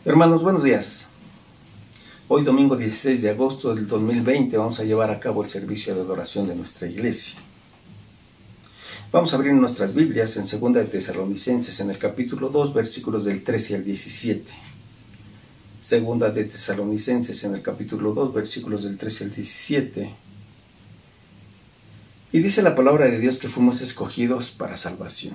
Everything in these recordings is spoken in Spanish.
Hermanos, buenos días. Hoy domingo 16 de agosto del 2020 vamos a llevar a cabo el servicio de adoración de nuestra iglesia. Vamos a abrir nuestras Biblias en 2 de Tesalonicenses en el capítulo 2, versículos del 13 al 17. 2 de Tesalonicenses en el capítulo 2, versículos del 13 al 17. Y dice la palabra de Dios que fuimos escogidos para salvación.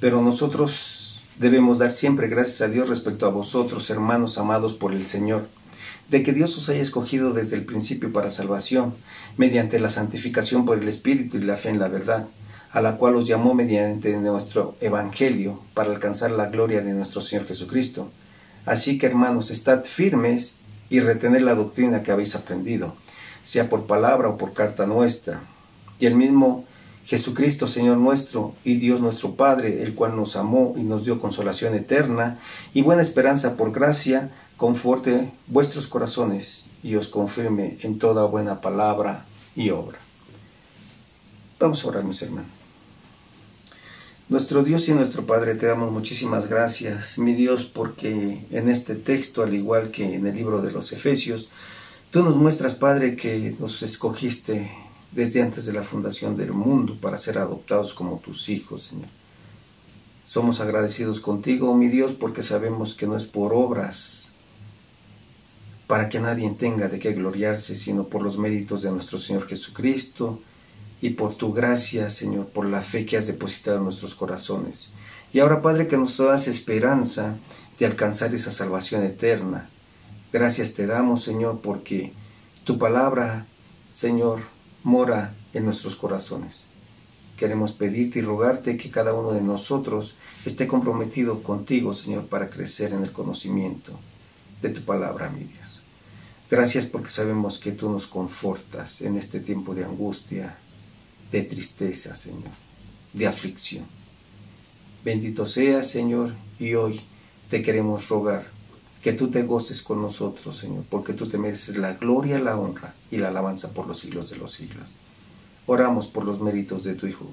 Pero nosotros debemos dar siempre gracias a Dios respecto a vosotros, hermanos amados por el Señor, de que Dios os haya escogido desde el principio para salvación, mediante la santificación por el Espíritu y la fe en la verdad, a la cual os llamó mediante nuestro Evangelio, para alcanzar la gloria de nuestro Señor Jesucristo. Así que, hermanos, estad firmes y retened la doctrina que habéis aprendido, sea por palabra o por carta nuestra. Y el mismo Jesucristo, Señor nuestro, y Dios nuestro Padre, el cual nos amó y nos dio consolación eterna y buena esperanza por gracia, conforte vuestros corazones y os confirme en toda buena palabra y obra. Vamos a orar, mis hermanos. Nuestro Dios y nuestro Padre, te damos muchísimas gracias, mi Dios, porque en este texto, al igual que en el libro de los Efesios, tú nos muestras, Padre, que nos escogiste desde antes de la fundación del mundo para ser adoptados como tus hijos, Señor. Somos agradecidos contigo, mi Dios, porque sabemos que no es por obras para que nadie tenga de qué gloriarse, sino por los méritos de nuestro Señor Jesucristo y por tu gracia, Señor, por la fe que has depositado en nuestros corazones. Y ahora, Padre, que nos das esperanza de alcanzar esa salvación eterna. Gracias te damos, Señor, porque tu palabra, Señor, mora en nuestros corazones. Queremos pedirte y rogarte que cada uno de nosotros esté comprometido contigo, Señor, para crecer en el conocimiento de tu palabra, mi Dios. Gracias porque sabemos que tú nos confortas en este tiempo de angustia, de tristeza, Señor, de aflicción. Bendito seas, Señor, y hoy te queremos rogar que tú te goces con nosotros, Señor, porque tú te mereces la gloria, la honra y la alabanza por los siglos de los siglos. Oramos por los méritos de tu Hijo,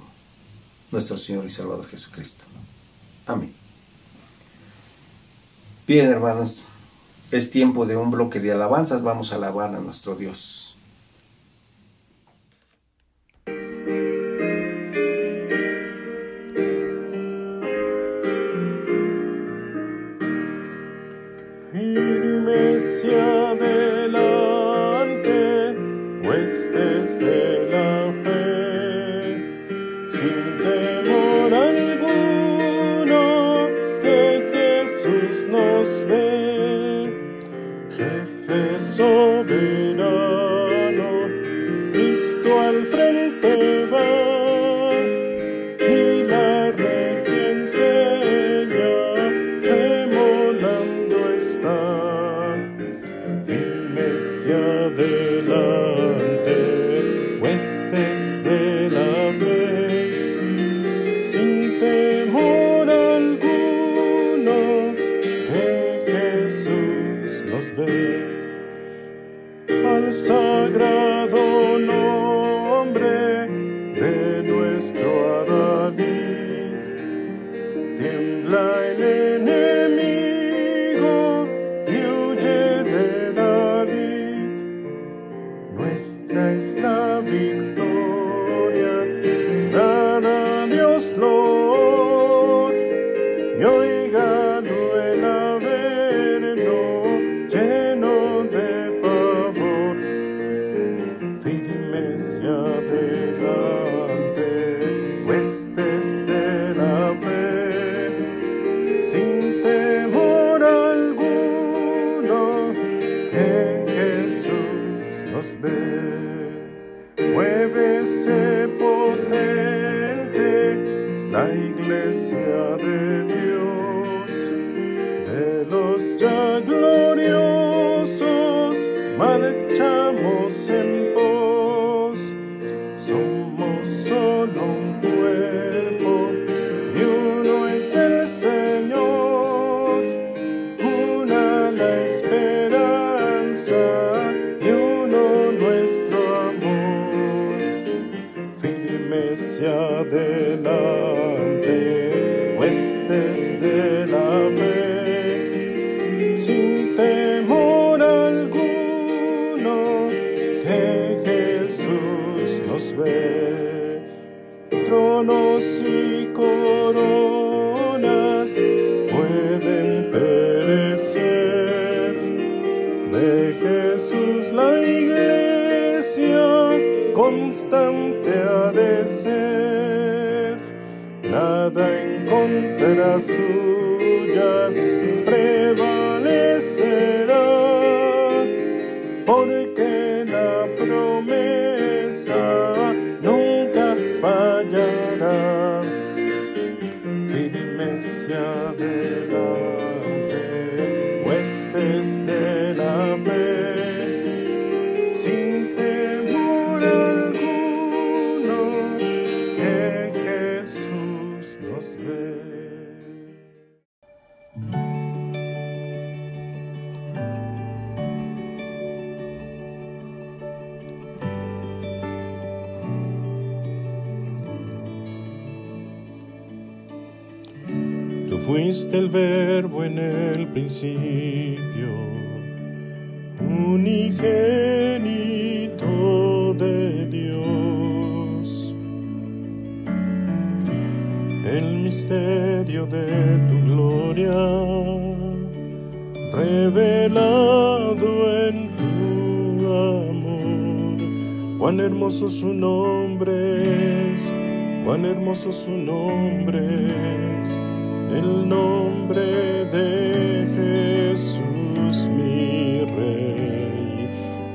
nuestro Señor y Salvador Jesucristo. Amén. Bien, hermanos, es tiempo de un bloque de alabanzas. Vamos a alabar a nuestro Dios. Hacia adelante, huestes de la fe, sin temor alguno, que Jesús nos ve, jefe soberano, Cristo al frente va, y la regia enseña, tremolando está. Hacia adelante, huestes de la fe, sin temor alguno, que Jesús nos ve. Al sagrado nombre de nuestro Adalid, tiembla el enemigo y huye de David. Nuestra es la victoria, dada a Dios Lord, y oígalo el averno lleno de pavor. Firme hacia adelante, huestes de la fe, sin temor alguno, que Jesús nos ve. Muévese potente la iglesia de Dios, de los ya gloriosos marchamos en pos. Somos solo un cuerpo y uno es el Señor, una la esperanza y uno nuestro amor. Firme hacia adelante, huestes de la fe, sin temor alguno, que Jesús nos ve. Tronos y coronas pueden perecer, de Jesús la iglesia constante ha de ser. Nada en contra suya prevalecerá, porque la promesa nunca fallará. Firme se adelante, huestes de la fe, sin temor alguno, que Jesús nos ve. Tú fuiste el verbo en el principio, unigénito de Dios. El misterio de tu gloria, revelado en tu amor. Cuán hermoso su nombre es, cuán hermoso su nombre es, el nombre de Jesús mi Rey.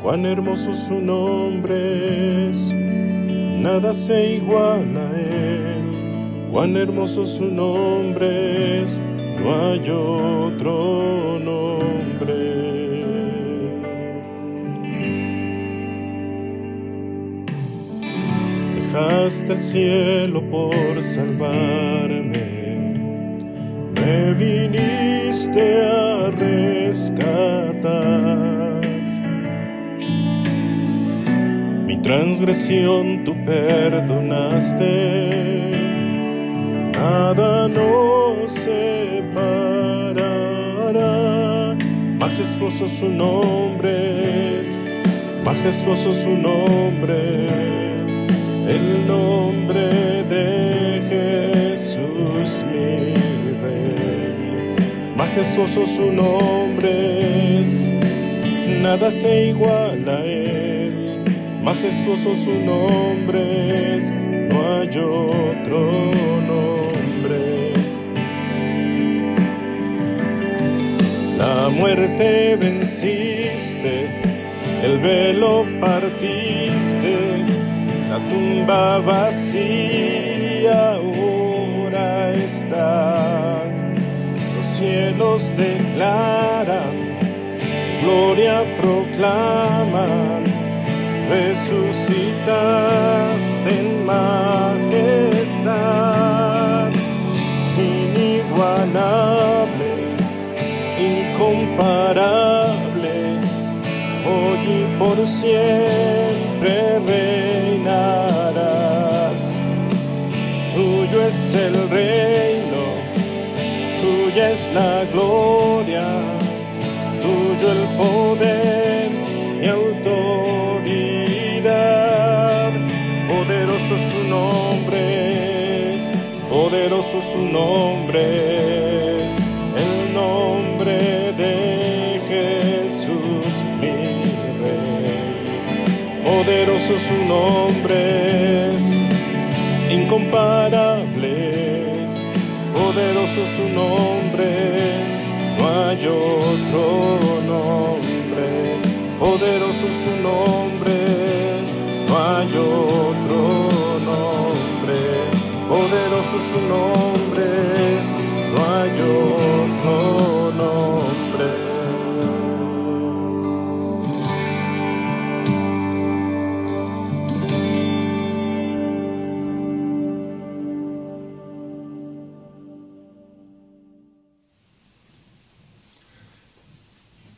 Cuán hermoso su nombre es, nada se iguala a él. Cuán hermoso su nombre es, no hay otro nombre. Dejaste el cielo por salvarme, me viniste a rescatar. Mi transgresión tú perdonaste, nada nos separará. Majestuoso su nombre es, majestuoso su nombre es, el nombre de Jesús mi Rey. Majestuoso su nombre es, nada se iguala a él. Majestuoso su nombre es, no hay otro nombre. La muerte venciste, el velo partiste, la tumba vacía ahora está. Los cielos declaran, gloria proclaman, resucitaste en majestad. Inigualable, incomparable, hoy y por siempre reinarás. Tuyo es el reino, tuya es la gloria, tuyo el poder y autoridad. Poderoso su nombre es, poderoso su nombre es, el nombre de Jesús mi Rey. Poderoso su nombre es, incomparable es, poderoso su nombre es, no hay otro nombre. Poderoso su nombre es, no hay otro nombre. Poderoso su nombre es, no hay otro nombre.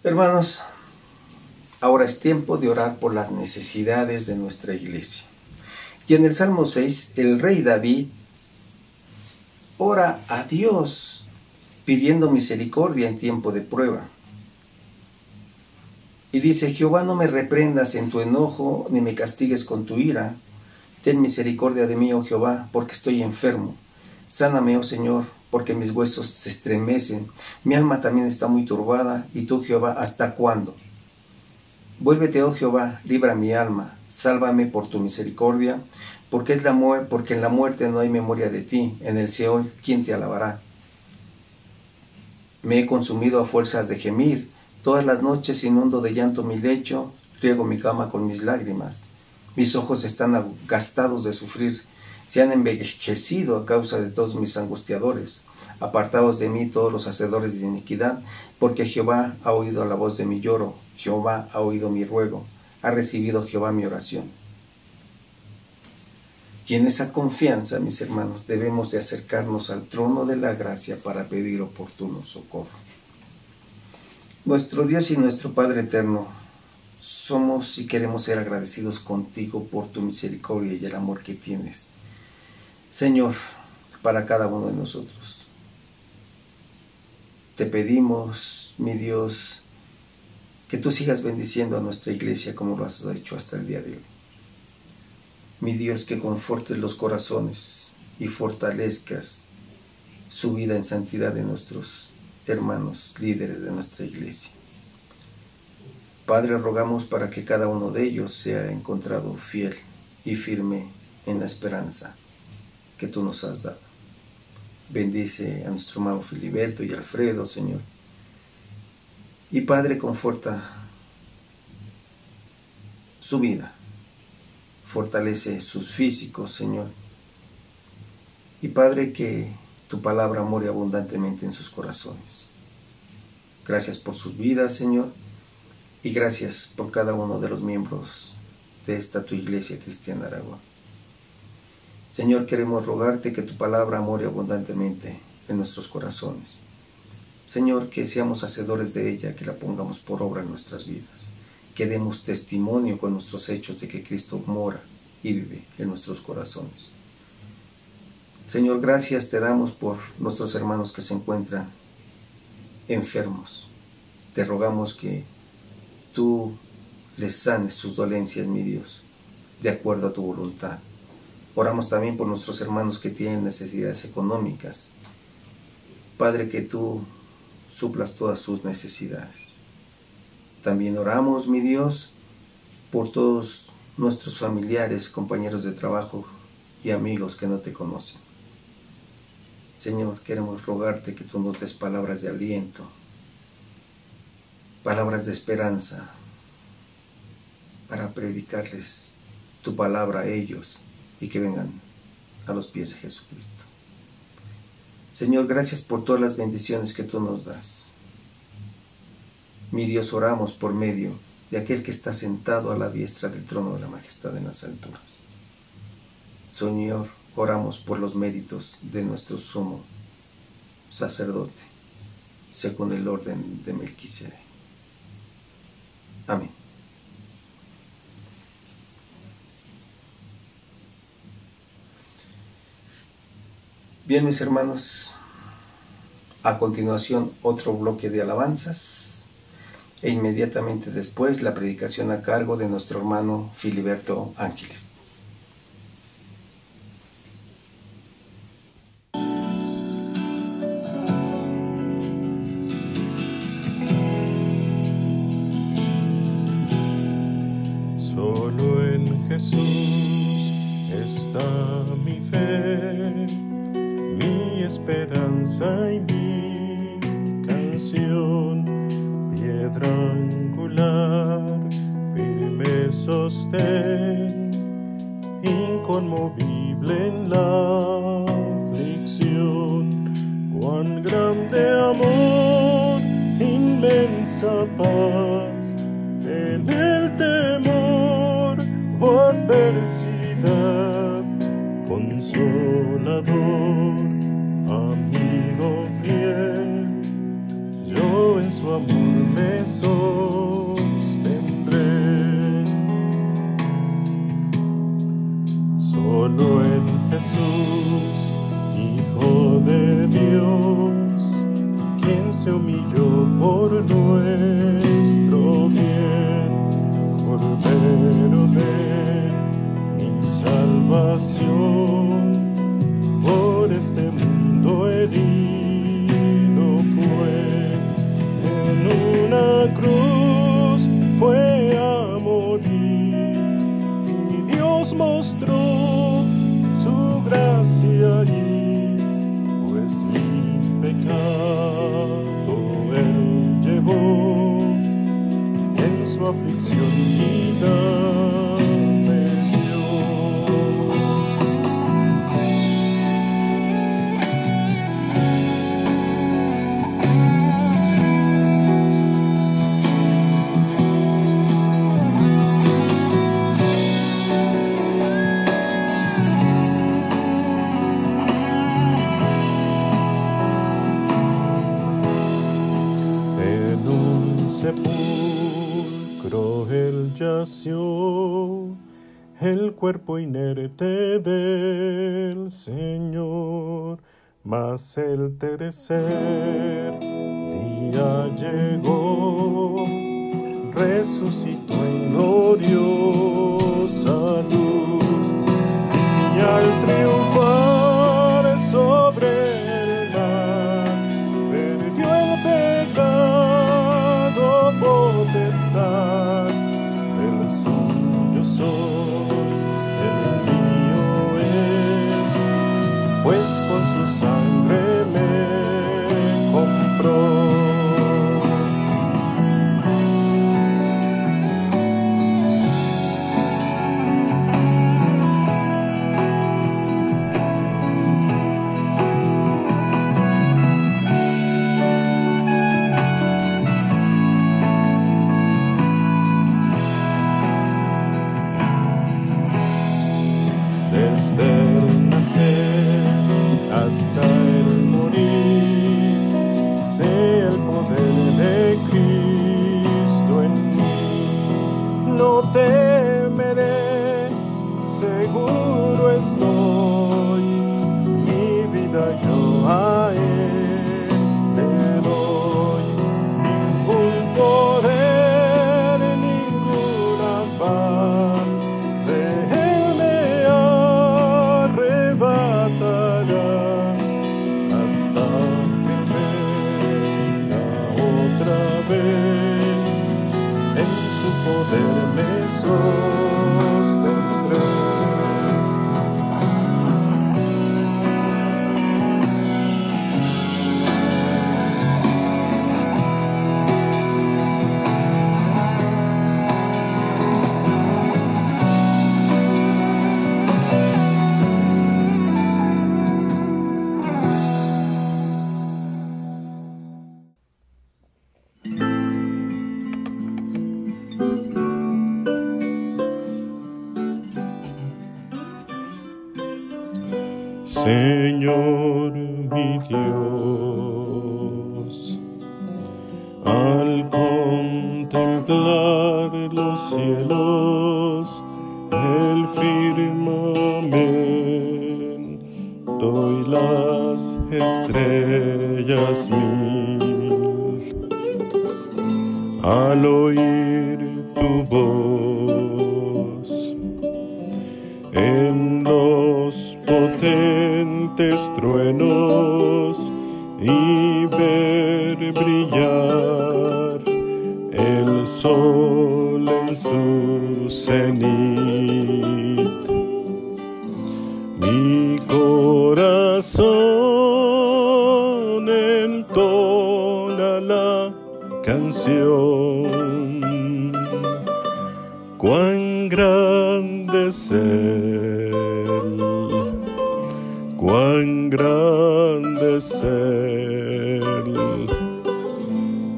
Hermanos, ahora es tiempo de orar por las necesidades de nuestra iglesia. Y en el Salmo 6, el rey David ora a Dios pidiendo misericordia en tiempo de prueba. Y dice: Jehová, no me reprendas en tu enojo, ni me castigues con tu ira. Ten misericordia de mí, oh Jehová, porque estoy enfermo. Sáname, oh Señor, porque mis huesos se estremecen. Mi alma también está muy turbada. Y tú, Jehová, ¿hasta cuándo? Vuélvete, oh Jehová, libra mi alma. Sálvame por tu misericordia, porque en la muerte no hay memoria de ti. En el Seol, ¿quién te alabará? Me he consumido a fuerzas de gemir. Todas las noches inundo de llanto mi lecho, riego mi cama con mis lágrimas. Mis ojos están gastados de sufrir, se han envejecido a causa de todos mis angustiadores. Apartados de mí todos los hacedores de iniquidad, porque Jehová ha oído la voz de mi lloro, Jehová ha oído mi ruego, ha recibido Jehová mi oración. Y en esa confianza, mis hermanos, debemos de acercarnos al trono de la gracia para pedir oportuno socorro. Nuestro Dios y nuestro Padre eterno, somos y queremos ser agradecidos contigo por tu misericordia y el amor que tienes, Señor, para cada uno de nosotros. Te pedimos, mi Dios, que tú sigas bendiciendo a nuestra iglesia como lo has hecho hasta el día de hoy. Mi Dios, que confortes los corazones y fortalezcas su vida en santidad de nuestros hermanos líderes de nuestra iglesia. Padre, rogamos para que cada uno de ellos sea encontrado fiel y firme en la esperanza que tú nos has dado. Bendice a nuestro hermano Filiberto y Alfredo, Señor. Y Padre, conforta su vida. Fortalece sus físicos, Señor. Y Padre, que tu palabra more abundantemente en sus corazones. Gracias por sus vidas, Señor. Y gracias por cada uno de los miembros de esta tu iglesia cristiana Aragua. Señor, queremos rogarte que tu palabra more abundantemente en nuestros corazones. Señor, que seamos hacedores de ella, que la pongamos por obra en nuestras vidas. Que demos testimonio con nuestros hechos de que Cristo mora y vive en nuestros corazones. Señor, gracias te damos por nuestros hermanos que se encuentran enfermos. Te rogamos que tú les sanes sus dolencias, mi Dios, de acuerdo a tu voluntad. Oramos también por nuestros hermanos que tienen necesidades económicas. Padre, que tú suplas todas sus necesidades. También oramos, mi Dios, por todos nuestros familiares, compañeros de trabajo y amigos que no te conocen. Señor, queremos rogarte que tú nos des palabras de aliento, palabras de esperanza, para predicarles tu palabra a ellos y que vengan a los pies de Jesucristo. Señor, gracias por todas las bendiciones que tú nos das. Mi Dios, oramos por medio de aquel que está sentado a la diestra del trono de la majestad en las alturas. Señor, oramos por los méritos de nuestro sumo sacerdote, según el orden de Melquisedec. Amén. Bien, mis hermanos, a continuación otro bloque de alabanzas e inmediatamente después la predicación a cargo de nuestro hermano Filiberto Ángeles. Solo en Jesús está mi fe, mi esperanza y mi canción, piedra angular, firme sostén, inconmovible en la aflicción. Cuán grande amor, inmensa paz, en el temor o adversidad, consolador, amigo fiel, yo en su amor me sostendré. Solo en Jesús, Hijo de quien se humilló por nuestro bien, Cordero de mi salvación, por este mundo herido fue, en una cruz fue a morir, y Dios mostró su gracia allí, pues mi pecado Él llevó, en su aflicción vida me dio. Sepulcro él yació, el cuerpo inerte del Señor, mas el tercer día llegó, resucitó en gloriosa luz, y al triunfar sobre el mar, perdió el pecado potestad. El suyo soy, el mío es, pues con su sangre me compró. Desde el nacer hasta el morir, sé el poder de Cristo en mí. No temeré, seguro estoy, mi vida yo a Él le doy. Ningún poder, ningún afán de Él me arrebatará, hasta que venga otra vez, en su poder me sostendré. Señor mi Dios, al contemplar los cielos, el firmamento y las estrellas mil, al oír tu voz, en los potentes truenos y ver brillar el sol en su cenit. Mi corazón entona la canción. Cuán grande es Él, cuán grande es Él.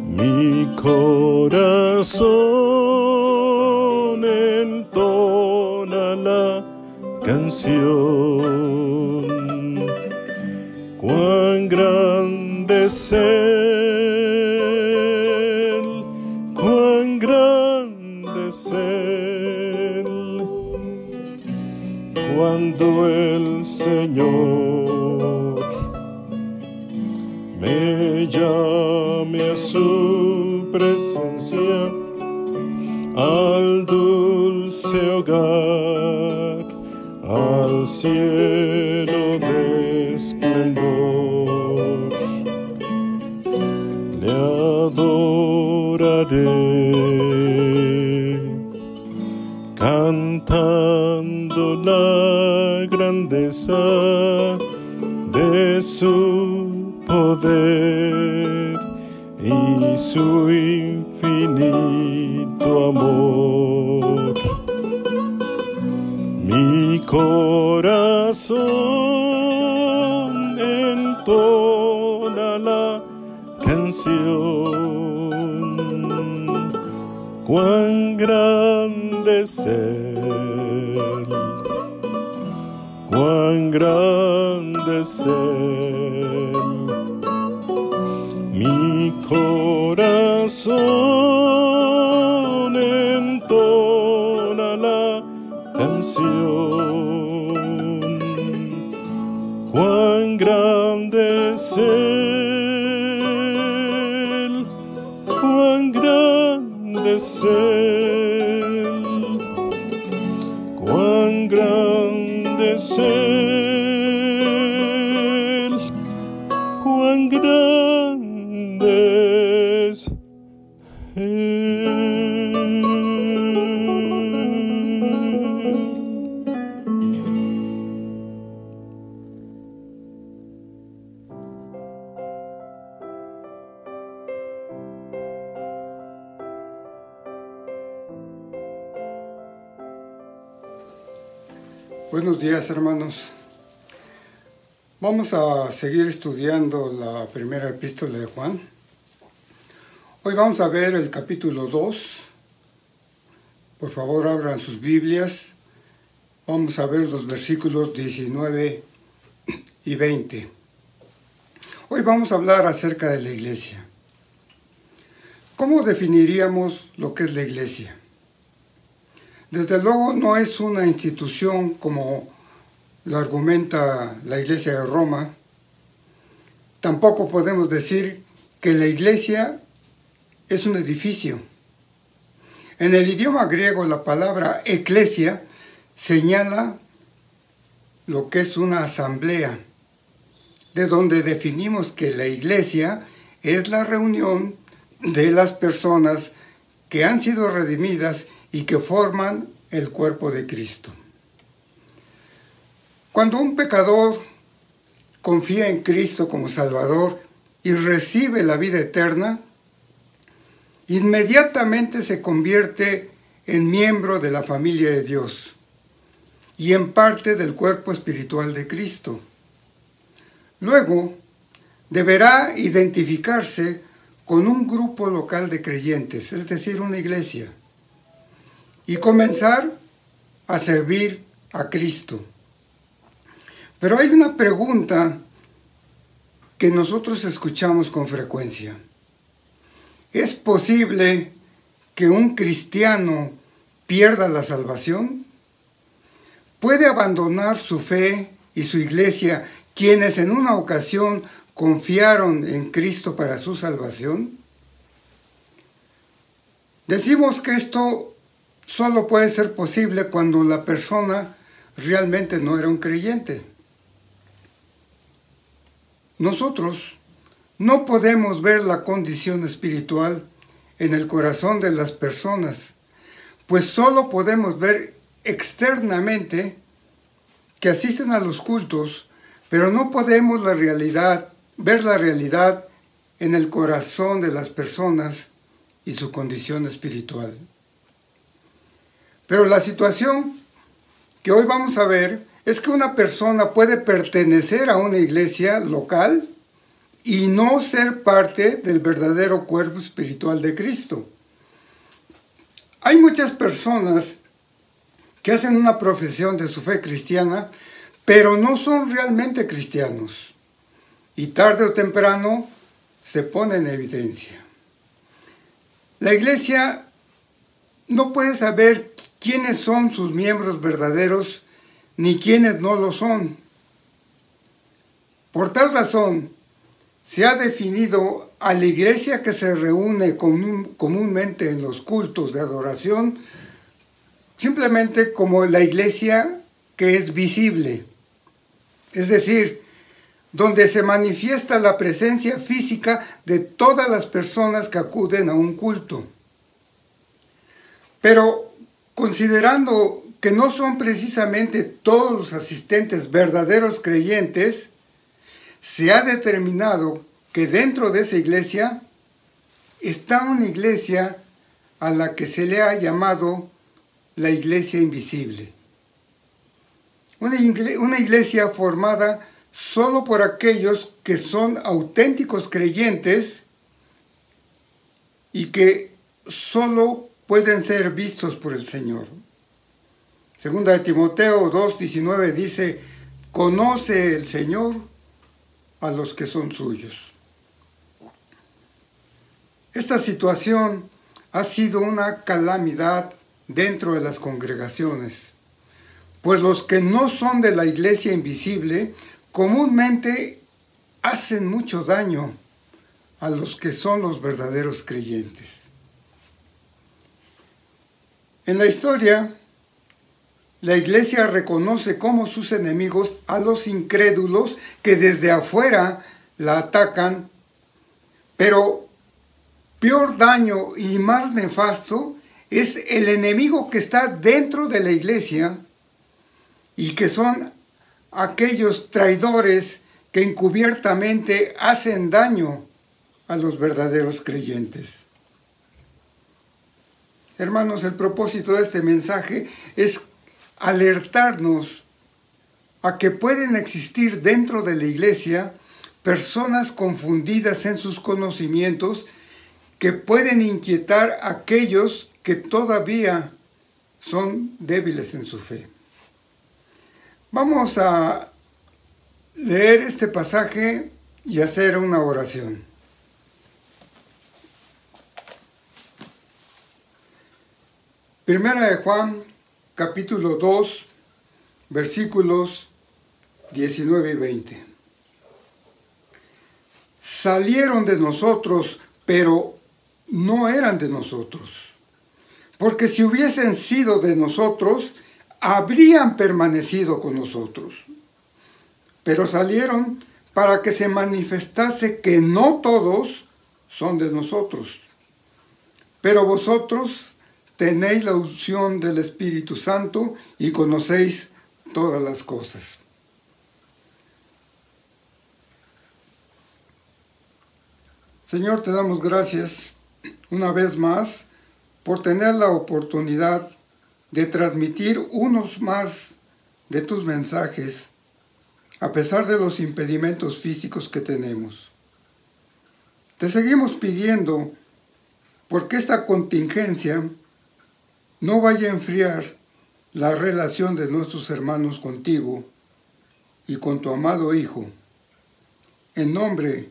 Mi corazón entona la canción. Cuán grande es Él, cuán grande es Él. Cuando el Señor me llame a su presencia, al dulce hogar, al cielo de esplendor. Le adoraré, cantando la grandeza de su poder y su infinito amor. Mi corazón entona la canción, cuán grande es Él, cuán grande es Él. Mi corazón entona la canción, cuán grande es Él, cuán grande es Él, cuán grande es Él, cuán grande es Él. Buenos días, hermanos. Vamos a seguir estudiando la primera epístola de Juan. Hoy vamos a ver el capítulo 2. Por favor, abran sus Biblias. Vamos a ver los versículos 19 y 20. Hoy vamos a hablar acerca de la iglesia. ¿Cómo definiríamos lo que es la iglesia? Desde luego no es una institución como lo argumenta la Iglesia de Roma. Tampoco podemos decir que la iglesia es un edificio. En el idioma griego la palabra eclesia señala lo que es una asamblea, de donde definimos que la iglesia es la reunión de las personas que han sido redimidas y que forman el cuerpo de Cristo. Cuando un pecador confía en Cristo como Salvador y recibe la vida eterna, inmediatamente se convierte en miembro de la familia de Dios y en parte del cuerpo espiritual de Cristo. Luego, deberá identificarse con un grupo local de creyentes, es decir, una iglesia, y comenzar a servir a Cristo. Pero hay una pregunta que nosotros escuchamos con frecuencia. ¿Es posible que un cristiano pierda la salvación? ¿Puede abandonar su fe y su iglesia quienes en una ocasión confiaron en Cristo para su salvación? Decimos que esto solo puede ser posible cuando la persona realmente no era un creyente. Nosotros no podemos ver la condición espiritual en el corazón de las personas, pues solo podemos ver externamente que asisten a los cultos, pero no podemos ver la realidad en el corazón de las personas y su condición espiritual. Pero la situación que hoy vamos a ver es que una persona puede pertenecer a una iglesia local y no ser parte del verdadero cuerpo espiritual de Cristo. Hay muchas personas que hacen una profesión de su fe cristiana, pero no son realmente cristianos, y tarde o temprano se pone en evidencia. La iglesia no puede saber quiénes son sus miembros verdaderos ni quiénes no lo son. Por tal razón, se ha definido a la iglesia que se reúne comúnmente en los cultos de adoración simplemente como la iglesia que es visible, es decir, donde se manifiesta la presencia física de todas las personas que acuden a un culto. Pero considerando que no son precisamente todos los asistentes verdaderos creyentes, se ha determinado que dentro de esa iglesia está una iglesia a la que se le ha llamado la iglesia invisible. Una iglesia formada solo por aquellos que son auténticos creyentes y que solo pueden ser vistos por el Señor. Segunda de Timoteo 2:19 dice: conoce el Señor a los que son suyos. Esta situación ha sido una calamidad dentro de las congregaciones, pues los que no son de la iglesia invisible comúnmente hacen mucho daño a los que son los verdaderos creyentes. En la historia, la iglesia reconoce como sus enemigos a los incrédulos que desde afuera la atacan, pero peor daño y más nefasto es el enemigo que está dentro de la iglesia y que son aquellos traidores que encubiertamente hacen daño a los verdaderos creyentes. Hermanos, el propósito de este mensaje es alertarnos a que pueden existir dentro de la iglesia personas confundidas en sus conocimientos que pueden inquietar a aquellos que todavía son débiles en su fe. Vamos a leer este pasaje y hacer una oración. Primera de Juan, capítulo 2, versículos 19 y 20. Salieron de nosotros, pero no eran de nosotros. Porque si hubiesen sido de nosotros, habrían permanecido con nosotros. Pero salieron para que se manifestase que no todos son de nosotros. Pero vosotros tenéis la unción del Espíritu Santo y conocéis todas las cosas. Señor, te damos gracias una vez más por tener la oportunidad de transmitir unos más de tus mensajes a pesar de los impedimentos físicos que tenemos. Te seguimos pidiendo porque esta contingencia no vaya a enfriar la relación de nuestros hermanos contigo y con tu amado Hijo. En nombre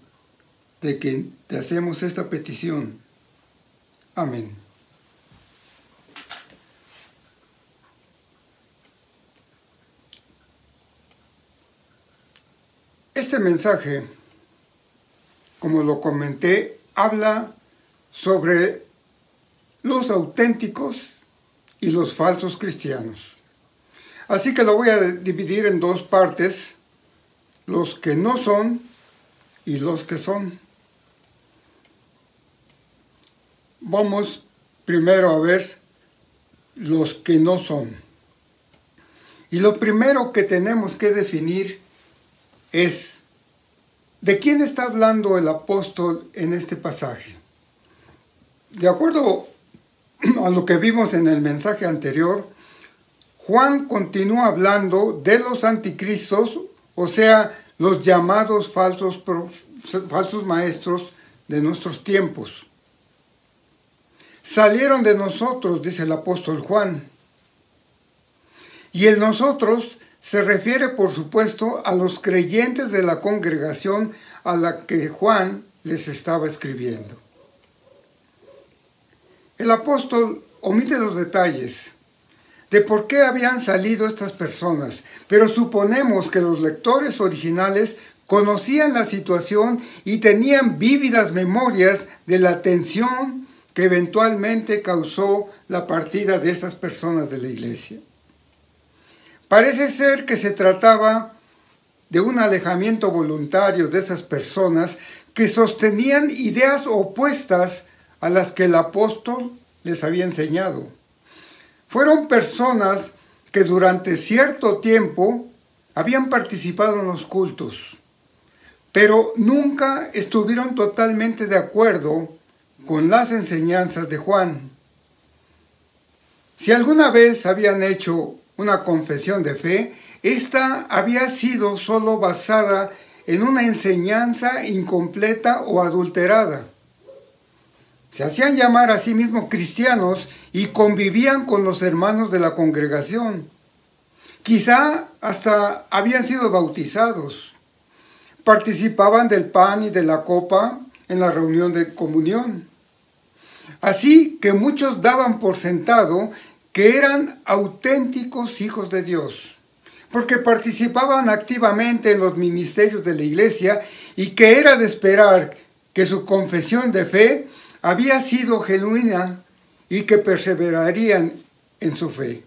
de quien te hacemos esta petición. Amén. Este mensaje, como lo comenté, habla sobre los auténticos y los falsos cristianos. Así que lo voy a dividir en dos partes, los que no son y los que son. Vamos primero a ver los que no son. Y lo primero que tenemos que definir es, ¿de quién está hablando el apóstol en este pasaje? De acuerdo a lo que vimos en el mensaje anterior, Juan continúa hablando de los anticristos, o sea, los llamados falsos maestros de nuestros tiempos. Salieron de nosotros, dice el apóstol Juan. Y el nosotros se refiere, por supuesto, a los creyentes de la congregación a la que Juan les estaba escribiendo. El apóstol omite los detalles de por qué habían salido estas personas, pero suponemos que los lectores originales conocían la situación y tenían vívidas memorias de la tensión que eventualmente causó la partida de estas personas de la iglesia. Parece ser que se trataba de un alejamiento voluntario de esas personas que sostenían ideas opuestas a las que el apóstol les había enseñado. Fueron personas que durante cierto tiempo habían participado en los cultos, pero nunca estuvieron totalmente de acuerdo con las enseñanzas de Juan. Si alguna vez habían hecho una confesión de fe, esta había sido solo basada en una enseñanza incompleta o adulterada. Se hacían llamar a sí mismos cristianos y convivían con los hermanos de la congregación. Quizá hasta habían sido bautizados. Participaban del pan y de la copa en la reunión de comunión. Así que muchos daban por sentado que eran auténticos hijos de Dios, porque participaban activamente en los ministerios de la iglesia y que era de esperar que su confesión de fe había sido genuina y que perseverarían en su fe.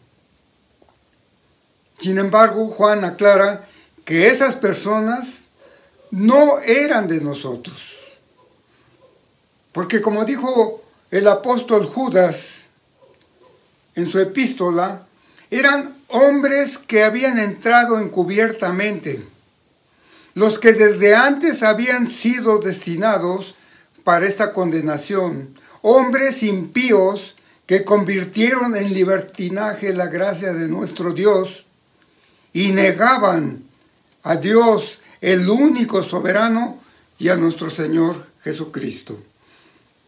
Sin embargo, Juan aclara que esas personas no eran de nosotros, porque como dijo el apóstol Judas en su epístola, eran hombres que habían entrado encubiertamente, los que desde antes habían sido destinados para esta condenación, hombres impíos que convirtieron en libertinaje la gracia de nuestro Dios y negaban a Dios, el único soberano, y a nuestro Señor Jesucristo.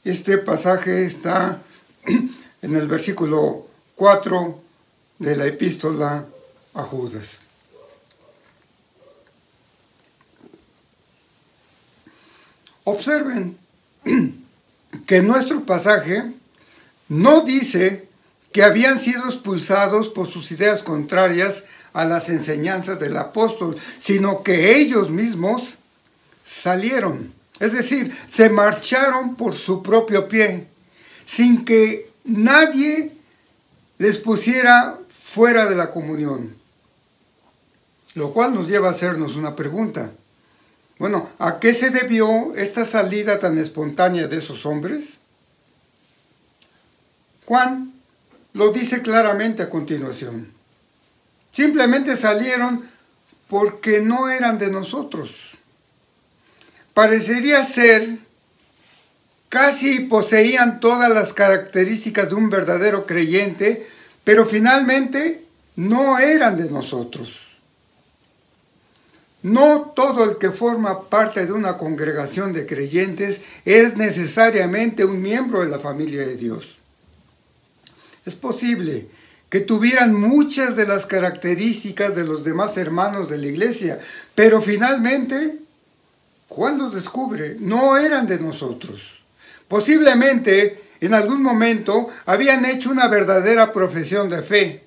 Este pasaje está en el versículo 4 de la epístola a Judas. Observen que nuestro pasaje no dice que habían sido expulsados por sus ideas contrarias a las enseñanzas del apóstol, sino que ellos mismos salieron, es decir, se marcharon por su propio pie, sin que nadie les pusiera fuera de la comunión. Lo cual nos lleva a hacernos una pregunta. Bueno, ¿a qué se debió esta salida tan espontánea de esos hombres? Juan lo dice claramente a continuación. Simplemente salieron porque no eran de nosotros. Parecería ser, casi poseían todas las características de un verdadero creyente, pero finalmente no eran de nosotros. No todo el que forma parte de una congregación de creyentes es necesariamente un miembro de la familia de Dios. Es posible que tuvieran muchas de las características de los demás hermanos de la iglesia, pero finalmente, Juan los descubre, no eran de nosotros. Posiblemente, en algún momento, habían hecho una verdadera profesión de fe,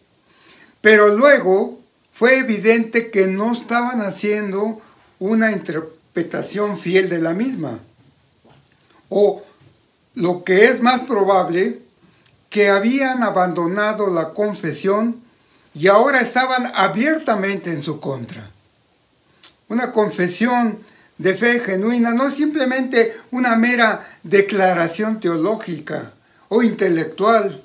pero luego fue evidente que no estaban haciendo una interpretación fiel de la misma. O, lo que es más probable, que habían abandonado la confesión y ahora estaban abiertamente en su contra. Una confesión de fe genuina no es simplemente una mera declaración teológica o intelectual,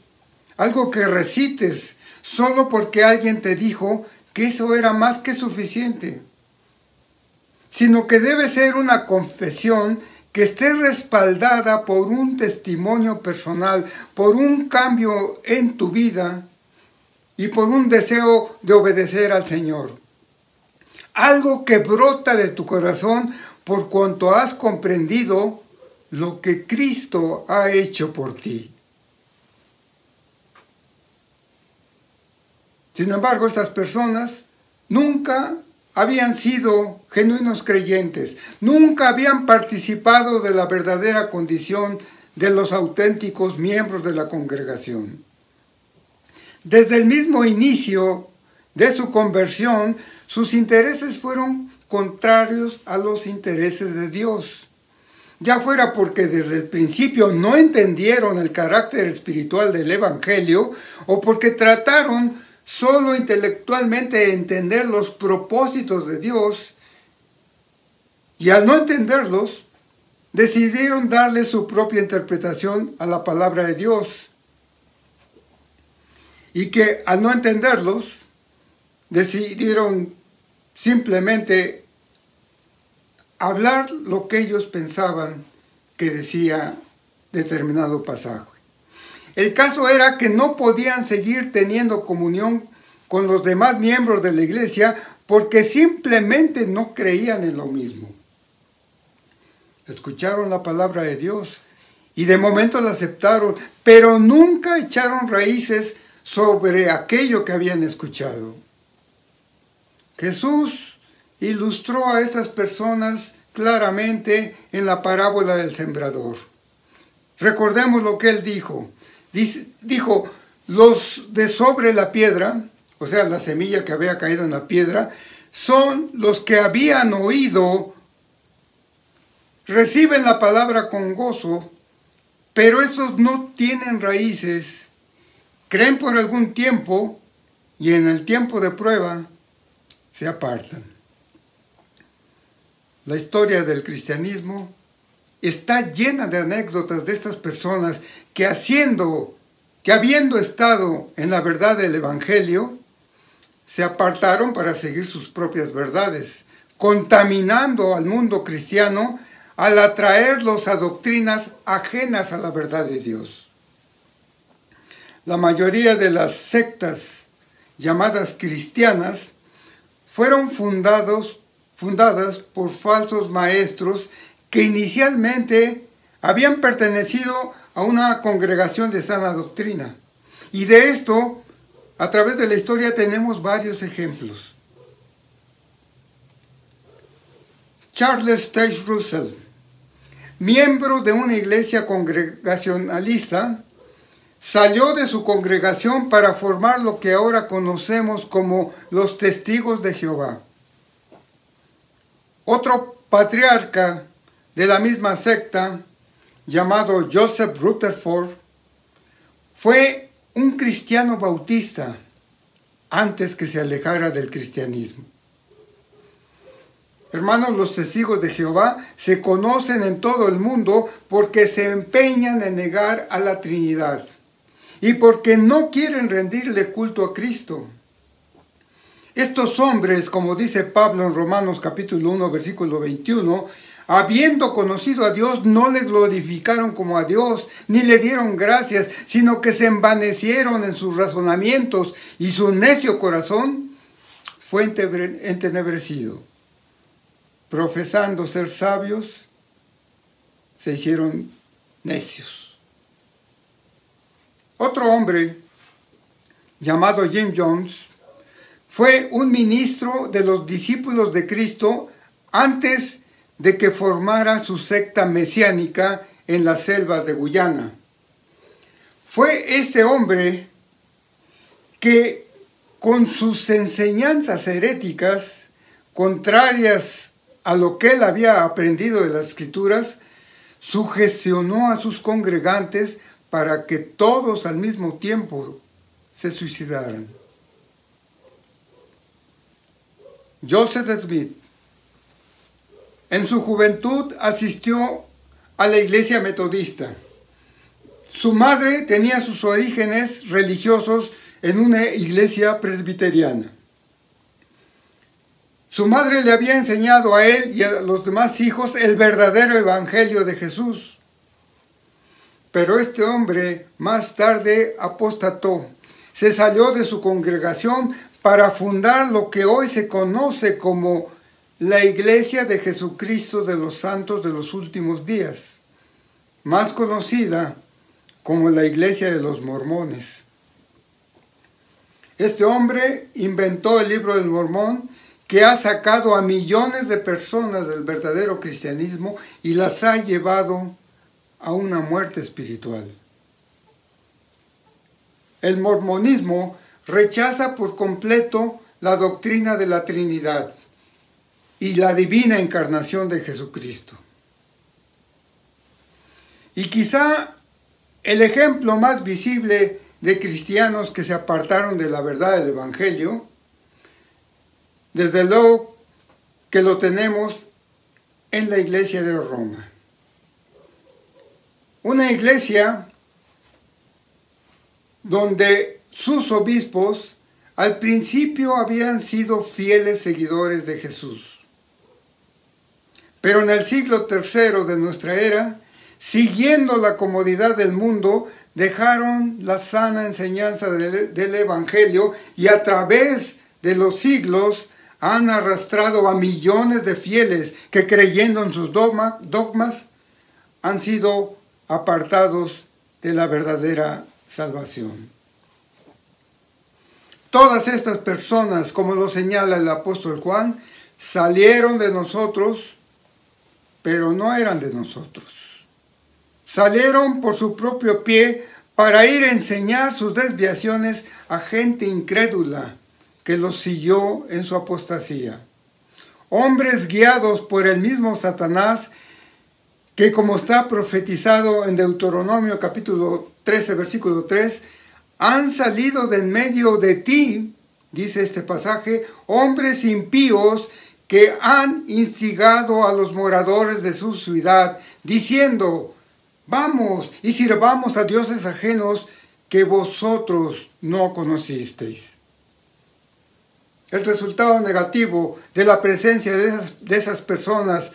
algo que recites solo porque alguien te dijo que eso era más que suficiente, sino que debe ser una confesión que esté respaldada por un testimonio personal, por un cambio en tu vida y por un deseo de obedecer al Señor. Algo que brota de tu corazón por cuanto has comprendido lo que Cristo ha hecho por ti. Sin embargo, estas personas nunca habían sido genuinos creyentes, nunca habían participado de la verdadera condición de los auténticos miembros de la congregación. Desde el mismo inicio de su conversión, sus intereses fueron contrarios a los intereses de Dios. Ya fuera porque desde el principio no entendieron el carácter espiritual del Evangelio o porque trataron solo intelectualmente de entender los propósitos de Dios y al no entenderlos, decidieron darle su propia interpretación a la palabra de Dios. Y que al no entenderlos, decidieron simplemente hablar lo que ellos pensaban que decía determinado pasaje. El caso era que no podían seguir teniendo comunión con los demás miembros de la iglesia porque simplemente no creían en lo mismo. Escucharon la palabra de Dios y de momento la aceptaron, pero nunca echaron raíces sobre aquello que habían escuchado. Jesús ilustró a estas personas claramente en la parábola del sembrador. Recordemos lo que él dijo. Dijo, los de sobre la piedra, o sea, la semilla que había caído en la piedra, son los que habían oído, reciben la palabra con gozo, pero esos no tienen raíces, creen por algún tiempo y en el tiempo de prueba se apartan. La historia del cristianismo está llena de anécdotas de estas personas que habiendo estado en la verdad del Evangelio, se apartaron para seguir sus propias verdades, contaminando al mundo cristiano al atraerlos a doctrinas ajenas a la verdad de Dios. La mayoría de las sectas llamadas cristianas fueron fundadas por falsos maestros que inicialmente habían pertenecido a una congregación de sana doctrina. Y de esto, a través de la historia, tenemos varios ejemplos. Charles Taze Russell, miembro de una iglesia congregacionalista, salió de su congregación para formar lo que ahora conocemos como los Testigos de Jehová. Otro patriarca de la misma secta, llamado Joseph Rutherford, fue un cristiano bautista antes que se alejara del cristianismo. Hermanos, los testigos de Jehová se conocen en todo el mundo porque se empeñan en negar a la Trinidad y porque no quieren rendirle culto a Cristo. Estos hombres, como dice Pablo en Romanos capítulo 1, versículo 21, habiendo conocido a Dios, no le glorificaron como a Dios, ni le dieron gracias, sino que se envanecieron en sus razonamientos y su necio corazón fue entenebrecido. Profesando ser sabios, se hicieron necios. Otro hombre, llamado Jim Jones, fue un ministro de los discípulos de Cristo antes de que formara su secta mesiánica en las selvas de Guyana. Fue este hombre que, con sus enseñanzas heréticas, contrarias a lo que él había aprendido de las Escrituras, sugestionó a sus congregantes para que todos al mismo tiempo se suicidaran. Joseph Smith, en su juventud asistió a la iglesia metodista. Su madre tenía sus orígenes religiosos en una iglesia presbiteriana. Su madre le había enseñado a él y a los demás hijos el verdadero evangelio de Jesús. Pero este hombre más tarde apostató, se salió de su congregación para fundar lo que hoy se conoce como la Iglesia de Jesucristo de los Santos de los Últimos Días, más conocida como la Iglesia de los Mormones. Este hombre inventó el libro del Mormón, que ha sacado a millones de personas del verdadero cristianismo y las ha llevado a una muerte espiritual. El mormonismo rechaza por completo la doctrina de la Trinidad y la divina encarnación de Jesucristo. Y quizá el ejemplo más visible de cristianos que se apartaron de la verdad del Evangelio, desde luego que lo tenemos en la iglesia de Roma. Una iglesia donde sus obispos al principio habían sido fieles seguidores de Jesús. Pero en el siglo III de nuestra era, siguiendo la comodidad del mundo, dejaron la sana enseñanza del Evangelio y a través de los siglos han arrastrado a millones de fieles que, creyendo en sus dogmas, han sido apartados de la verdadera salvación. Todas estas personas, como lo señala el apóstol Juan, salieron de nosotros, pero no eran de nosotros. Salieron por su propio pie para ir a enseñar sus desviaciones a gente incrédula que los siguió en su apostasía. Hombres guiados por el mismo Satanás, que como está profetizado en Deuteronomio capítulo 13, versículo 3, han salido de en medio de ti, dice este pasaje, hombres impíos que han instigado a los moradores de su ciudad, diciendo, vamos y sirvamos a dioses ajenos que vosotros no conocisteis. El resultado negativo de la presencia de esas personas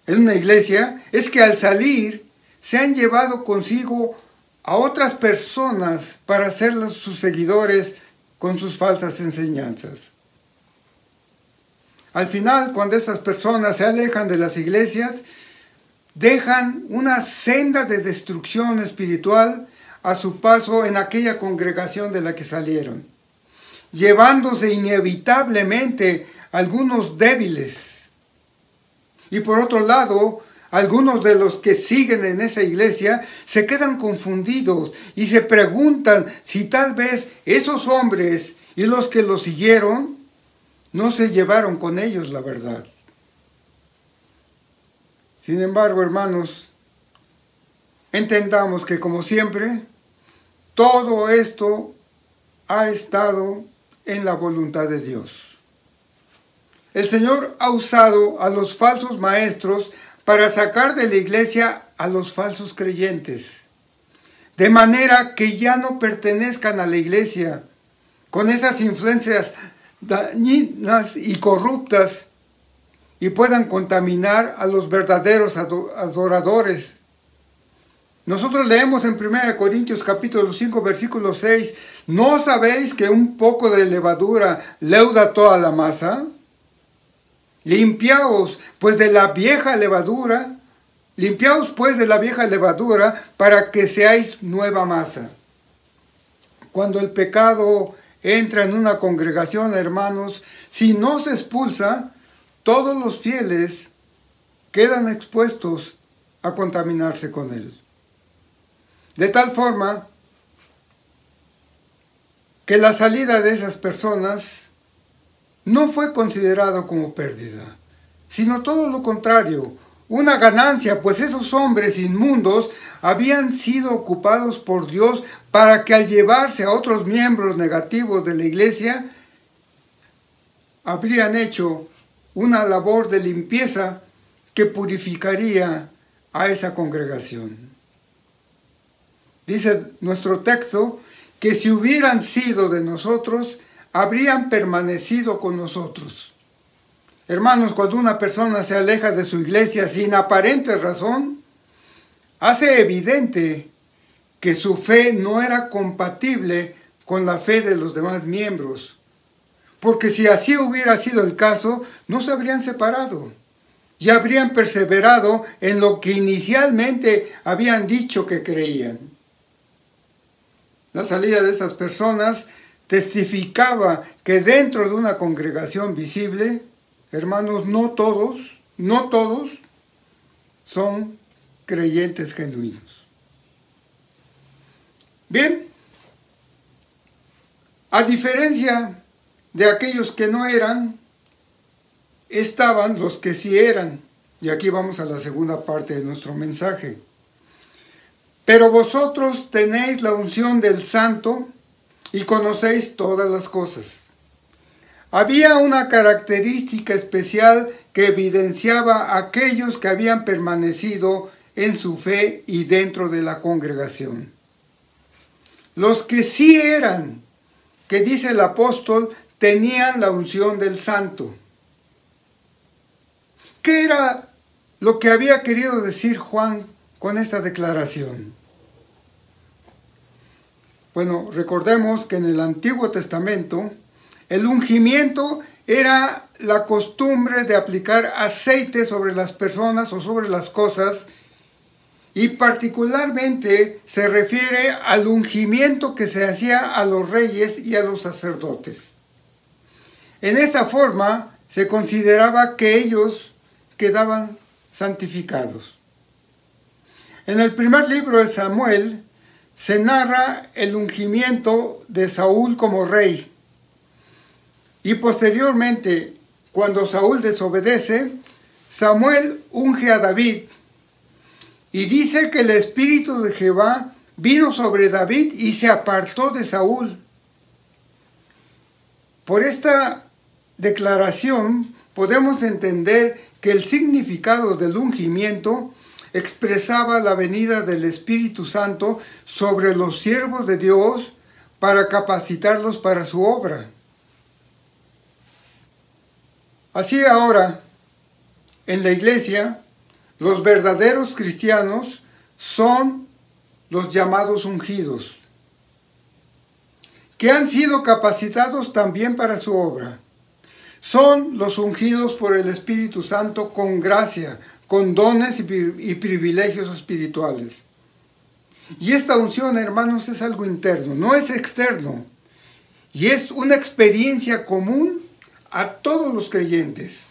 en una iglesia es que al salir se han llevado consigo a otras personas para hacerlas sus seguidores con sus falsas enseñanzas. Al final, cuando estas personas se alejan de las iglesias, dejan una senda de destrucción espiritual a su paso en aquella congregación de la que salieron, llevándose inevitablemente algunos débiles. Y por otro lado, algunos de los que siguen en esa iglesia se quedan confundidos y se preguntan si tal vez esos hombres y los que los siguieron no se llevaron con ellos la verdad. Sin embargo, hermanos, entendamos que como siempre, todo esto ha estado en la voluntad de Dios. El Señor ha usado a los falsos maestros para sacar de la iglesia a los falsos creyentes, de manera que ya no pertenezcan a la iglesia con esas influencias dañinas y corruptas y puedan contaminar a los verdaderos adoradores. Nosotros leemos en 1 Corintios capítulo 5 versículo 6, ¿no sabéis que un poco de levadura leuda toda la masa? Limpiaos pues de la vieja levadura para que seáis nueva masa. Cuando el pecado entra en una congregación, hermanos, si no se expulsa, todos los fieles quedan expuestos a contaminarse con él. De tal forma que la salida de esas personas no fue considerado como pérdida, sino todo lo contrario, una ganancia, pues esos hombres inmundos habían sido ocupados por Dios para que al llevarse a otros miembros negativos de la iglesia, habrían hecho una labor de limpieza que purificaría a esa congregación. Dice nuestro texto que si hubieran sido de nosotros, habrían permanecido con nosotros. Hermanos, cuando una persona se aleja de su iglesia sin aparente razón, hace evidente que su fe no era compatible con la fe de los demás miembros. Porque si así hubiera sido el caso, no se habrían separado y habrían perseverado en lo que inicialmente habían dicho que creían. La salida de estas personas testificaba que dentro de una congregación visible, hermanos, no todos son creyentes genuinos. Bien, a diferencia de aquellos que no eran, estaban los que sí eran. Y aquí vamos a la segunda parte de nuestro mensaje. Pero vosotros tenéis la unción del Santo y conocéis todas las cosas. Había una característica especial que evidenciaba a aquellos que habían permanecido en su fe y dentro de la congregación. Los que sí eran, que dice el apóstol, tenían la unción del Santo. ¿Qué era lo que había querido decir Juan con esta declaración? Bueno, recordemos que en el Antiguo Testamento el ungimiento era la costumbre de aplicar aceite sobre las personas o sobre las cosas, y particularmente se refiere al ungimiento que se hacía a los reyes y a los sacerdotes. En esta forma se consideraba que ellos quedaban santificados. En el primer libro de Samuel se narra el ungimiento de Saúl como rey. Y posteriormente, cuando Saúl desobedece, Samuel unge a David. Y dice que el Espíritu de Jehová vino sobre David y se apartó de Saúl. Por esta declaración podemos entender que el significado del ungimiento expresaba la venida del Espíritu Santo sobre los siervos de Dios para capacitarlos para su obra. Así ahora, en la iglesia, los verdaderos cristianos son los llamados ungidos, que han sido capacitados también para su obra. Son los ungidos por el Espíritu Santo con gracia, con dones y privilegios espirituales. Y esta unción, hermanos, es algo interno, no es externo. Y es una experiencia común a todos los creyentes.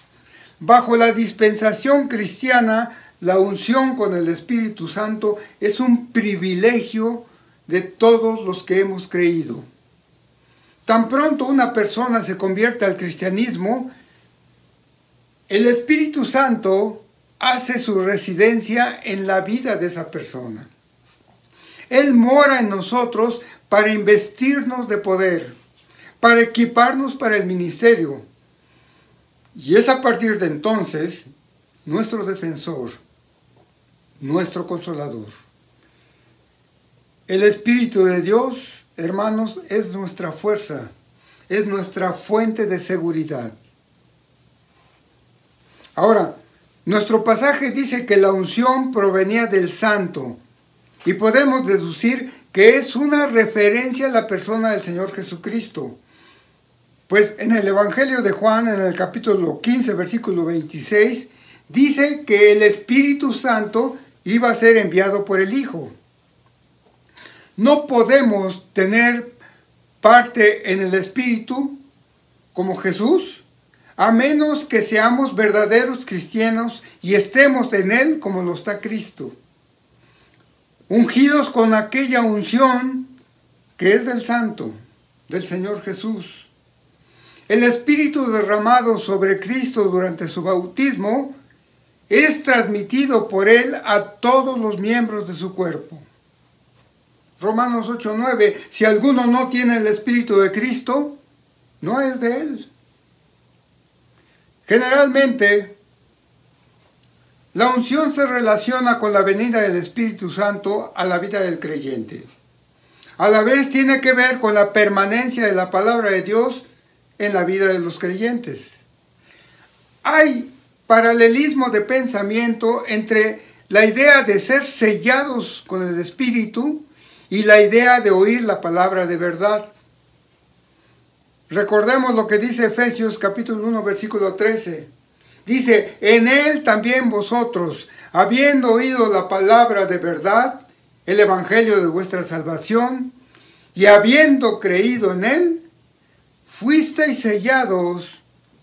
Bajo la dispensación cristiana, la unción con el Espíritu Santo es un privilegio de todos los que hemos creído. Tan pronto una persona se convierte al cristianismo, el Espíritu Santo hace su residencia en la vida de esa persona. Él mora en nosotros para investirnos de poder, para equiparnos para el ministerio. Y es a partir de entonces nuestro defensor, nuestro consolador. El Espíritu de Dios, hermanos, es nuestra fuerza, es nuestra fuente de seguridad. Ahora, nuestro pasaje dice que la unción provenía del Santo, y podemos deducir que es una referencia a la persona del Señor Jesucristo. Pues en el Evangelio de Juan, en el capítulo 15, versículo 26, dice que el Espíritu Santo iba a ser enviado por el Hijo. No podemos tener parte en el Espíritu como Jesús, a menos que seamos verdaderos cristianos y estemos en Él como lo está Cristo. Ungidos con aquella unción que es del Santo, del Señor Jesús. El Espíritu derramado sobre Cristo durante su bautismo es transmitido por Él a todos los miembros de su cuerpo. Romanos 8:9, si alguno no tiene el Espíritu de Cristo, no es de Él. Generalmente, la unción se relaciona con la venida del Espíritu Santo a la vida del creyente. A la vez tiene que ver con la permanencia de la palabra de Dios en la vida de los creyentes. Hay paralelismo de pensamiento entre la idea de ser sellados con el Espíritu y la idea de oír la palabra de verdad. Recordemos lo que dice Efesios capítulo 1, versículo 13. Dice, en Él también vosotros, habiendo oído la palabra de verdad, el evangelio de vuestra salvación, y habiendo creído en Él, fuisteis sellados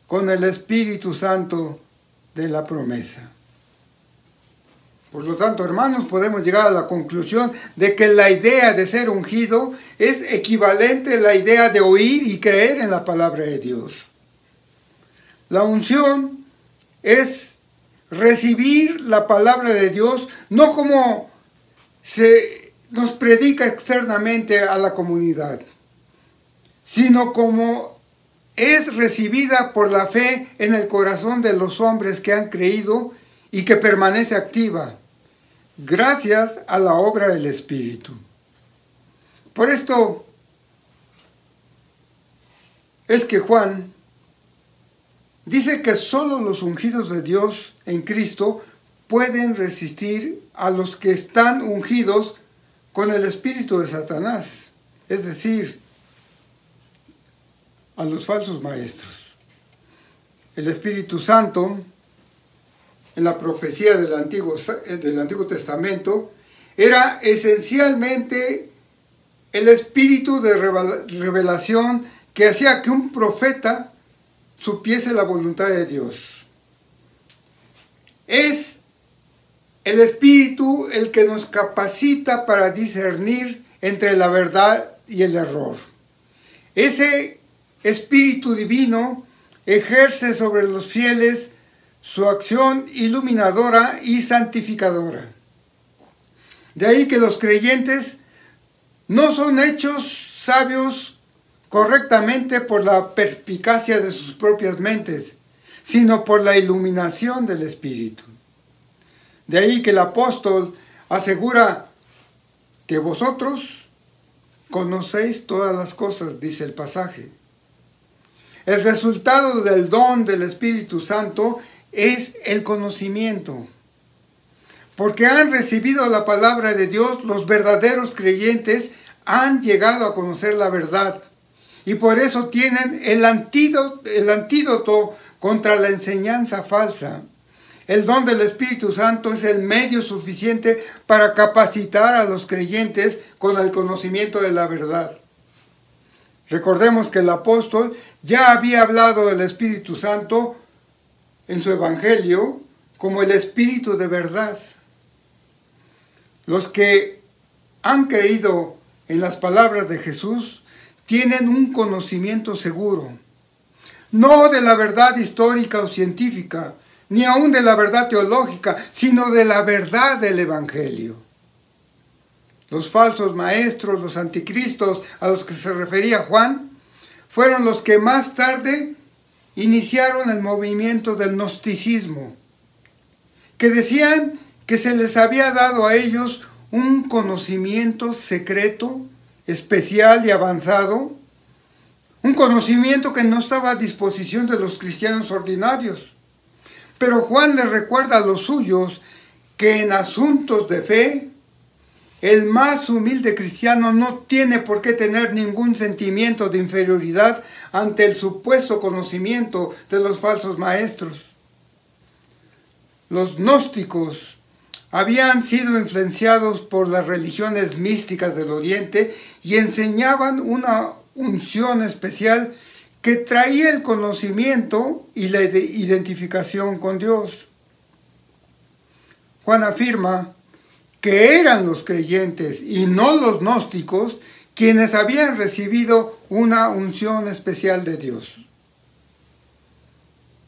con el Espíritu Santo de la promesa. Por lo tanto, hermanos, podemos llegar a la conclusión de que la idea de ser ungido es equivalente a la idea de oír y creer en la palabra de Dios. La unción es recibir la palabra de Dios, no como se nos predica externamente a la comunidad, sino como es recibida por la fe en el corazón de los hombres que han creído y que permanece activa, gracias a la obra del Espíritu. Por esto es que Juan dice que solo los ungidos de Dios en Cristo pueden resistir a los que están ungidos con el espíritu de Satanás, es decir, a los falsos maestros. El Espíritu Santo, en la profecía del Antiguo Testamento, era esencialmente el espíritu de revelación que hacía que un profeta supiese la voluntad de Dios. Es el Espíritu el que nos capacita para discernir entre la verdad y el error. Ese Espíritu Divino ejerce sobre los fieles su acción iluminadora y santificadora. De ahí que los creyentes no son hechos sabios correctamente por la perspicacia de sus propias mentes, sino por la iluminación del Espíritu. De ahí que el apóstol asegura que vosotros conocéis todas las cosas, dice el pasaje. El resultado del don del Espíritu Santo es el conocimiento. Porque han recibido la palabra de Dios, los verdaderos creyentes han llegado a conocer la verdad. Y por eso tienen el antídoto contra la enseñanza falsa. El don del Espíritu Santo es el medio suficiente para capacitar a los creyentes con el conocimiento de la verdad. Recordemos que el apóstol ya había hablado del Espíritu Santo en su evangelio como el Espíritu de verdad. Los que han creído en las palabras de Jesús tienen un conocimiento seguro, no de la verdad histórica o científica, ni aún de la verdad teológica, sino de la verdad del evangelio. Los falsos maestros, los anticristos a los que se refería Juan, fueron los que más tarde iniciaron el movimiento del gnosticismo, que decían que se les había dado a ellos un conocimiento secreto, especial y avanzado, un conocimiento que no estaba a disposición de los cristianos ordinarios. Pero Juan les recuerda a los suyos que en asuntos de fe, el más humilde cristiano no tiene por qué tener ningún sentimiento de inferioridad ante el supuesto conocimiento de los falsos maestros. Los gnósticos habían sido influenciados por las religiones místicas del Oriente y enseñaban una unción especial que traía el conocimiento y la identificación con Dios. Juan afirma que eran los creyentes y no los gnósticos quienes habían recibido una unción especial de Dios.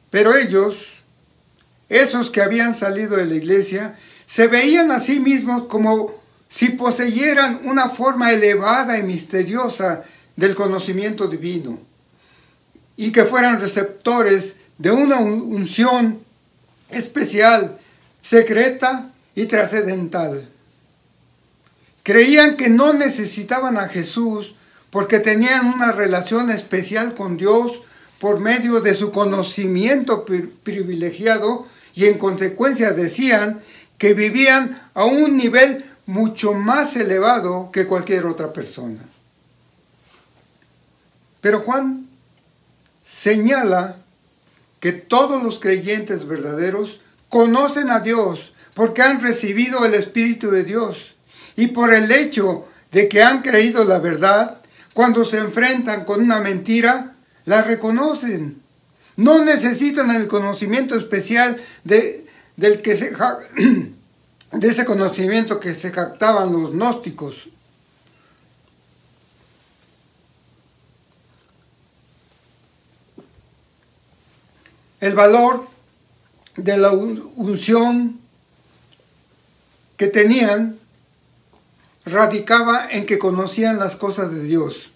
Pero ellos, esos que habían salido de la iglesia, se veían a sí mismos como si poseyeran una forma elevada y misteriosa del conocimiento divino y que fueran receptores de una unción especial, secreta y trascendental. Creían que no necesitaban a Jesús porque tenían una relación especial con Dios por medio de su conocimiento privilegiado y en consecuencia decían que vivían a un nivel mucho más elevado que cualquier otra persona. Pero Juan señala que todos los creyentes verdaderos conocen a Dios porque han recibido el Espíritu de Dios y por el hecho de que han creído la verdad, cuando se enfrentan con una mentira, la reconocen. No necesitan el conocimiento especial de ese conocimiento que se jactaban los gnósticos. El valor de la unción que tenían radicaba en que conocían las cosas de Dios.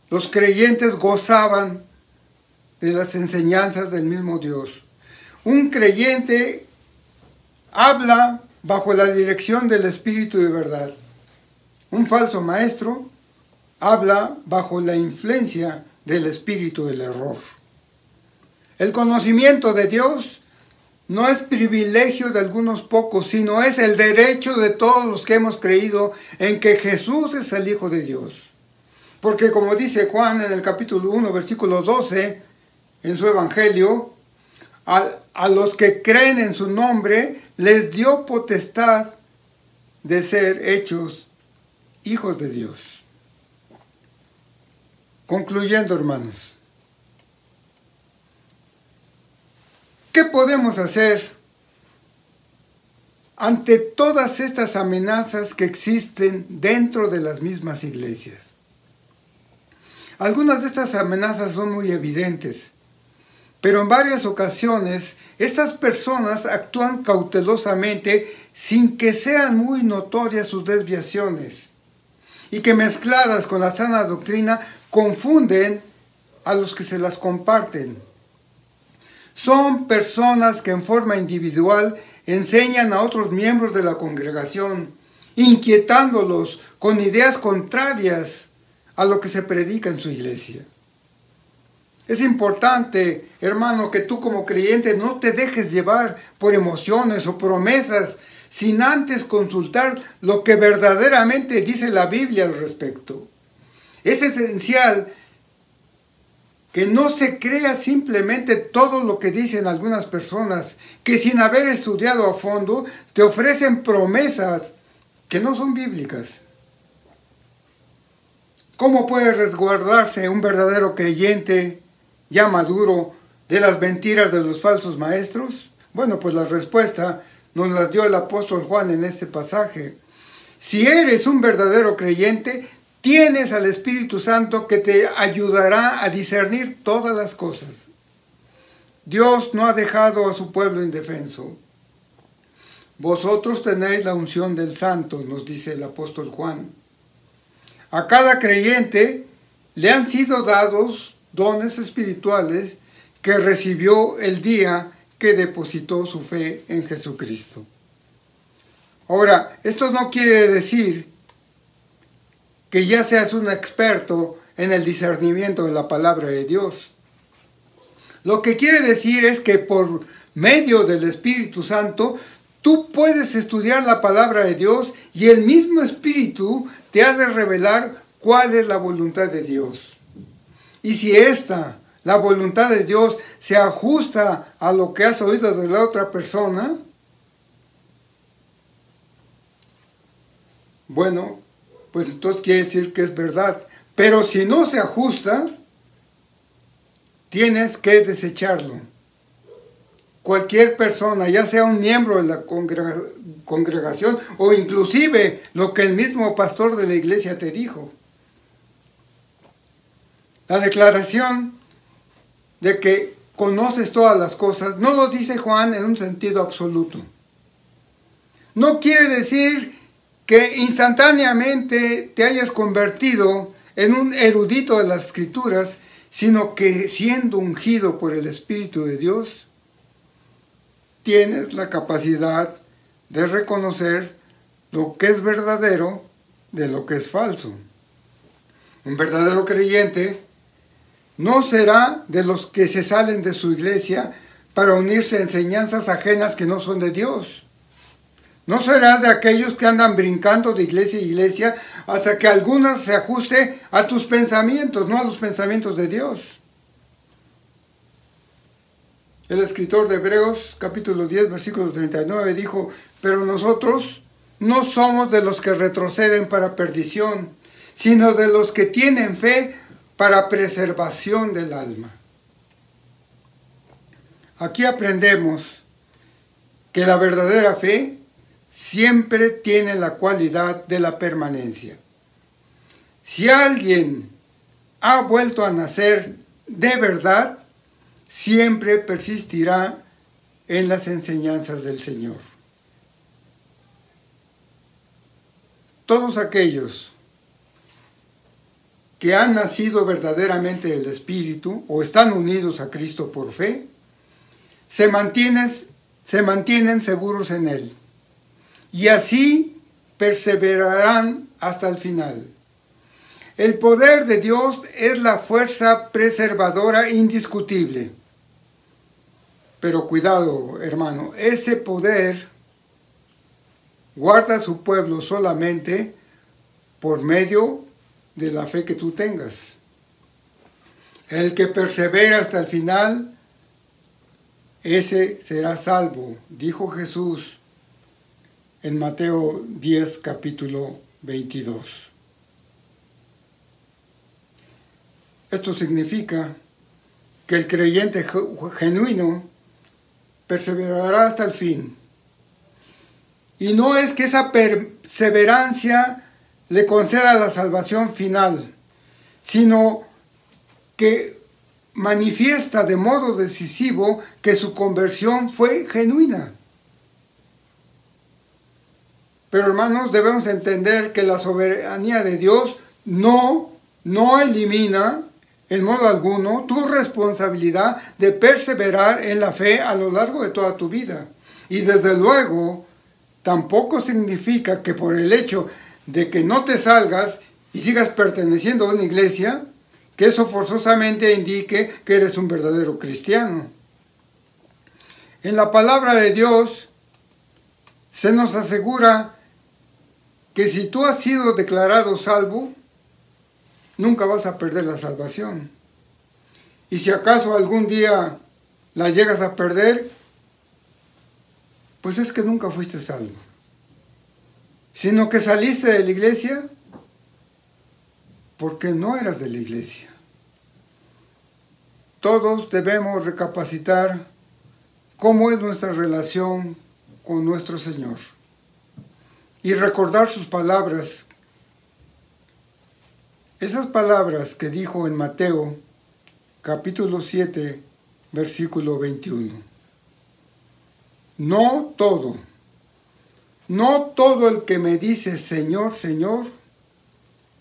Los creyentes gozaban de las enseñanzas del mismo Dios. Un creyente habla bajo la dirección del Espíritu de verdad. Un falso maestro habla bajo la influencia del espíritu del error. El conocimiento de Dios no es privilegio de algunos pocos, sino es el derecho de todos los que hemos creído en que Jesús es el Hijo de Dios. Porque como dice Juan en el capítulo 1, versículo 12, en su Evangelio, a los que creen en su nombre les dio potestad de ser hechos hijos de Dios. Concluyendo, hermanos, ¿qué podemos hacer ante todas estas amenazas que existen dentro de las mismas iglesias? Algunas de estas amenazas son muy evidentes, pero en varias ocasiones estas personas actúan cautelosamente sin que sean muy notorias sus desviaciones y que mezcladas con la sana doctrina confunden a los que se las comparten. Son personas que en forma individual enseñan a otros miembros de la congregación, inquietándolos con ideas contrarias a lo que se predica en su iglesia. Es importante, hermano, que tú como creyente no te dejes llevar por emociones o promesas sin antes consultar lo que verdaderamente dice la Biblia al respecto. Es esencial que no se crea simplemente todo lo que dicen algunas personas que sin haber estudiado a fondo te ofrecen promesas que no son bíblicas. ¿Cómo puede resguardarse un verdadero creyente ya maduro de las mentiras de los falsos maestros? Bueno, pues la respuesta nos la dio el apóstol Juan en este pasaje. Si eres un verdadero creyente, tienes al Espíritu Santo que te ayudará a discernir todas las cosas. Dios no ha dejado a su pueblo indefenso. Vosotros tenéis la unción del Santo, nos dice el apóstol Juan. A cada creyente le han sido dados dones espirituales que recibió el día que depositó su fe en Jesucristo. Ahora, esto no quiere decir que ya seas un experto en el discernimiento de la palabra de Dios. Lo que quiere decir es que por medio del Espíritu Santo tú puedes estudiar la palabra de Dios y el mismo Espíritu te ha de revelar cuál es la voluntad de Dios. Y si la voluntad de Dios, se ajusta a lo que has oído de la otra persona, bueno, pues entonces quiere decir que es verdad. Pero si no se ajusta, tienes que desecharlo. Cualquier persona, ya sea un miembro de la congregación o inclusive lo que el mismo pastor de la iglesia te dijo. La declaración de que conoces todas las cosas no lo dice Juan en un sentido absoluto. No quiere decir que instantáneamente te hayas convertido en un erudito de las Escrituras, sino que siendo ungido por el Espíritu de Dios, tienes la capacidad de reconocer lo que es verdadero de lo que es falso. Un verdadero creyente no será de los que se salen de su iglesia para unirse a enseñanzas ajenas que no son de Dios. No serás de aquellos que andan brincando de iglesia a iglesia hasta que alguna se ajuste a tus pensamientos, no a los pensamientos de Dios. El escritor de Hebreos, capítulo 10, versículo 39, dijo: pero nosotros no somos de los que retroceden para perdición, sino de los que tienen fe para preservación del alma. Aquí aprendemos que la verdadera fe siempre tiene la cualidad de la permanencia. Si alguien ha vuelto a nacer de verdad, siempre persistirá en las enseñanzas del Señor. Todos aquellos que han nacido verdaderamente del Espíritu o están unidos a Cristo por fe, se mantienen seguros en Él y así perseverarán hasta el final. El poder de Dios es la fuerza preservadora indiscutible. Pero cuidado, hermano, ese poder guarda a su pueblo solamente por medio de la fe que tú tengas. El que persevera hasta el final, ese será salvo, dijo Jesús en Mateo 10, capítulo 22. Esto significa que el creyente genuino perseverará hasta el fin. Y no es que esa perseverancia le conceda la salvación final, sino que manifiesta de modo decisivo que su conversión fue genuina. Pero hermanos, debemos entender que la soberanía de Dios no elimina en modo alguno tu responsabilidad de perseverar en la fe a lo largo de toda tu vida. Y desde luego, tampoco significa que por el hecho de que no te salgas y sigas perteneciendo a una iglesia, que eso forzosamente indique que eres un verdadero cristiano. En la palabra de Dios se nos asegura que si tú has sido declarado salvo, nunca vas a perder la salvación. Y si acaso algún día la llegas a perder, pues es que nunca fuiste salvo, sino que saliste de la iglesia porque no eras de la iglesia. Todos debemos recapacitar cómo es nuestra relación con nuestro Señor y recordar sus palabras. Esas palabras que dijo en Mateo capítulo 7, versículo 21. No todo el que me dice Señor, Señor,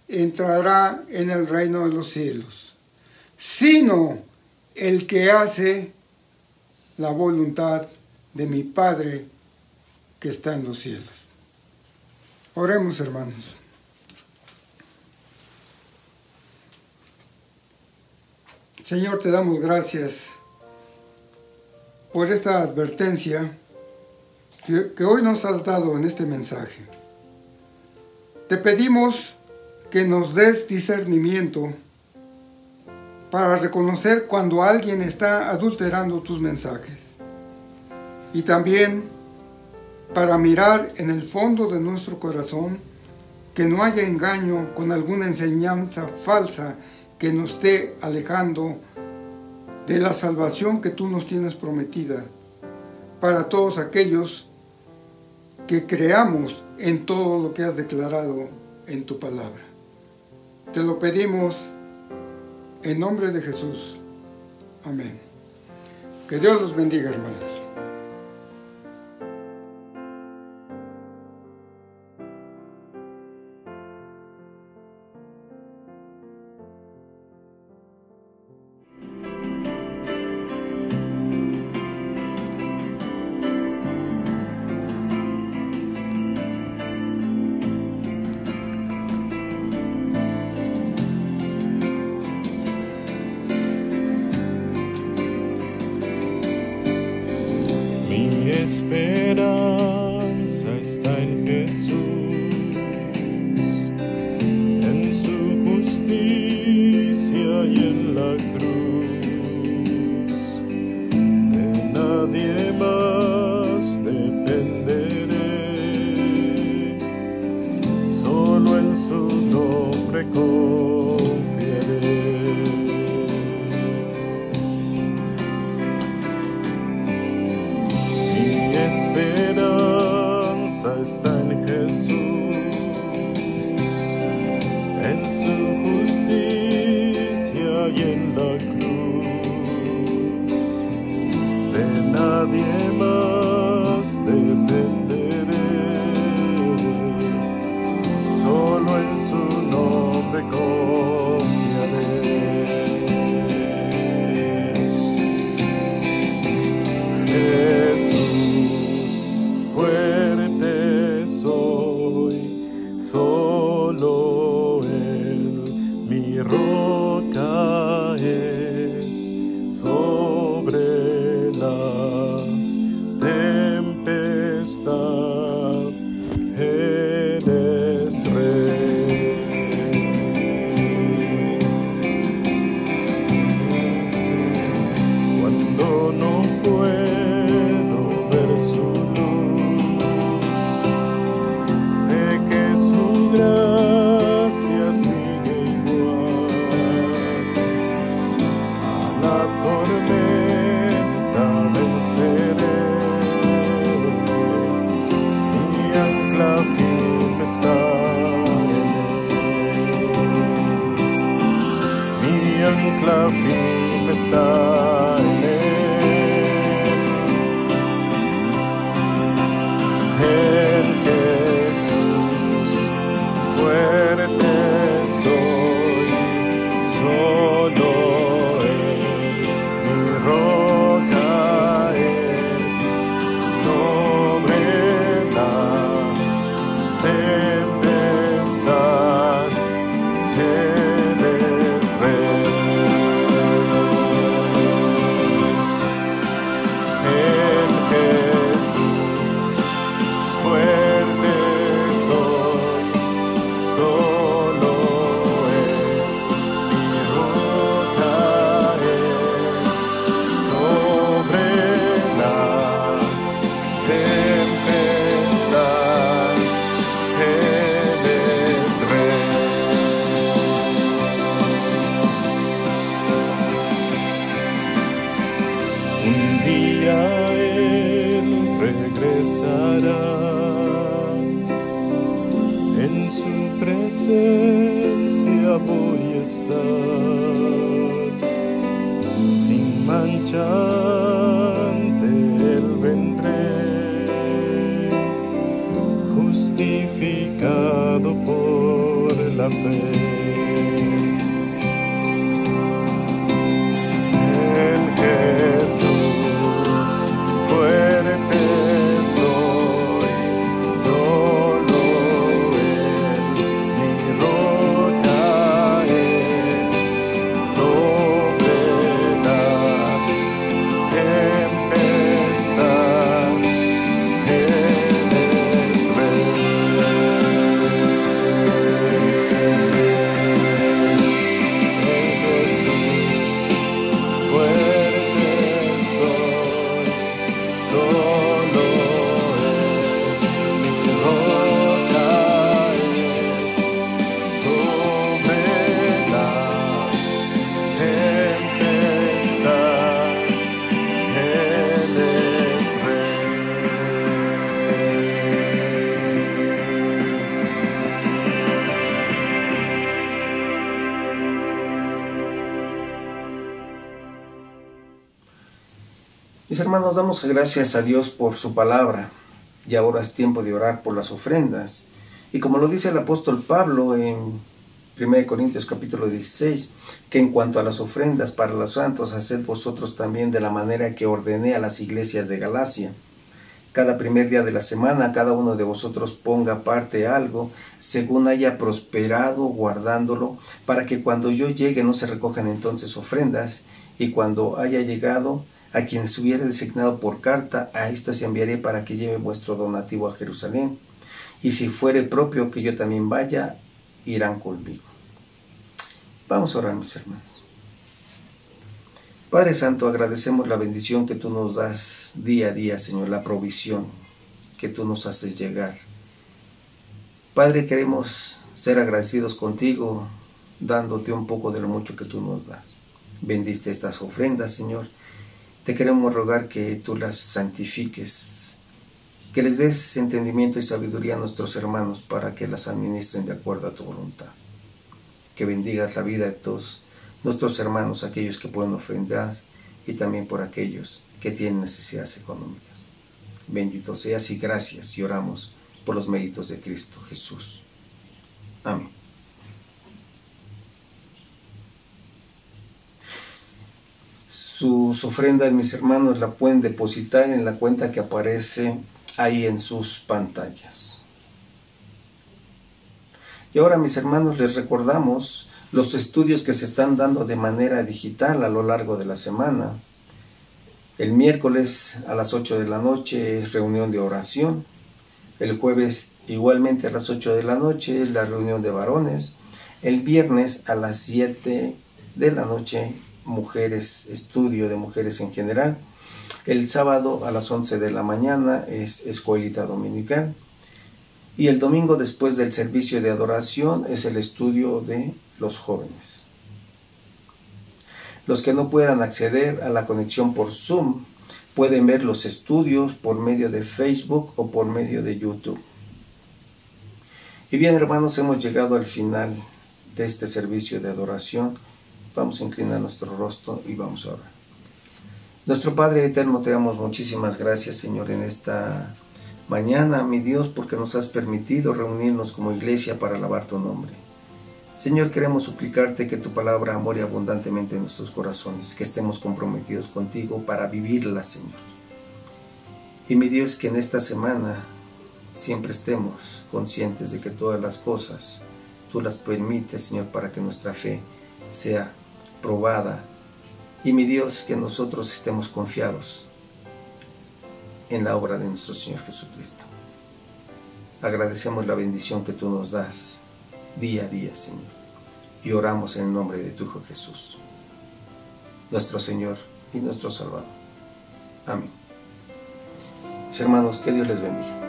entrará en el reino de los cielos, sino el que hace la voluntad de mi Padre que está en los cielos. Oremos, hermanos. Señor, te damos gracias por esta advertencia que hoy nos has dado en este mensaje. Te pedimos que nos des discernimiento para reconocer cuando alguien está adulterando tus mensajes y también para mirar en el fondo de nuestro corazón que no haya engaño con alguna enseñanza falsa que nos esté alejando de la salvación que tú nos tienes prometida para todos aquellos que creamos en todo lo que has declarado en tu palabra. Te lo pedimos en nombre de Jesús. Amén. Que Dios los bendiga, hermanos. Esperanza está en Jesús, en su justicia y en la cruz. De nadie más dependeré, solo en su nombre confiaré. Esperanza solo Él, mi roca es sobre la tempestad, Él es Rey. Cuando no puedo ver su luz, sé que su gracia sigue igual. A la tormenta venceré, mi ancla firme está en Él. Mi ancla firme está en Él. En Jesús fuerte soy, solo Él, mi roca es sobre la tempestad, Él es Rey. En Jesús fuerte soy, solo Él, mi roca es sobre la tempestad, Él es Rey. Un día Él regresará, en su presencia voy a estar, sin mancha ante Él vendré, justificado por la fe. En Jesús fuerte soy, solo Él, mi roca es sobre la tempestad, Él es Rey. En Jesús fuerte soy, solo Él, mi roca es sobre la tempestad, Él es Rey. Mis hermanos, damos gracias a Dios por su palabra, y ahora es tiempo de orar por las ofrendas. Y como lo dice el apóstol Pablo en 1 Corintios capítulo 16, que en cuanto a las ofrendas para los santos, haced vosotros también de la manera que ordené a las iglesias de Galacia. Cada primer día de la semana, cada uno de vosotros ponga aparte algo, según haya prosperado, guardándolo, para que cuando yo llegue no se recojan entonces ofrendas, y cuando haya llegado, a quienes hubiere designado por carta, a éstos enviaré para que lleve vuestro donativo a Jerusalén. Y si fuere propio que yo también vaya, irán conmigo. Vamos a orar, mis hermanos. Padre Santo, agradecemos la bendición que tú nos das día a día, Señor, la provisión que tú nos haces llegar. Padre, queremos ser agradecidos contigo, dándote un poco de lo mucho que tú nos das. Bendiste estas ofrendas, Señor. Te queremos rogar que tú las santifiques, que les des entendimiento y sabiduría a nuestros hermanos para que las administren de acuerdo a tu voluntad. Que bendigas la vida de todos nuestros hermanos, aquellos que pueden ofrendar, y también por aquellos que tienen necesidades económicas. Bendito seas y gracias, y oramos por los méritos de Cristo Jesús. Amén. Sus ofrendas, mis hermanos, la pueden depositar en la cuenta que aparece ahí en sus pantallas. Y ahora, mis hermanos, les recordamos los estudios que se están dando de manera digital a lo largo de la semana. El miércoles a las 8 de la noche es reunión de oración. El jueves igualmente a las 8 de la noche es la reunión de varones. El viernes a las 7 de la noche, mujeres, estudio de mujeres en general. El sábado a las 11 de la mañana es escuelita dominical. Y el domingo, después del servicio de adoración, es el estudio de los jóvenes. Los que no puedan acceder a la conexión por Zoom pueden ver los estudios por medio de Facebook o por medio de YouTube. Y bien, hermanos, hemos llegado al final de este servicio de adoración. Vamos a inclinar nuestro rostro y vamos a orar. Nuestro Padre eterno, te damos muchísimas gracias, Señor, en esta mañana, mi Dios, porque nos has permitido reunirnos como iglesia para alabar tu nombre. Señor, queremos suplicarte que tu palabra more abundantemente en nuestros corazones, que estemos comprometidos contigo para vivirla, Señor. Y mi Dios, que en esta semana siempre estemos conscientes de que todas las cosas tú las permites, Señor, para que nuestra fe sea probada. Y mi Dios, que nosotros estemos confiados en la obra de nuestro Señor Jesucristo. Agradecemos la bendición que tú nos das día a día, Señor, y oramos en el nombre de tu Hijo Jesús, nuestro Señor y nuestro Salvador. Amén. Mis hermanos, que Dios les bendiga.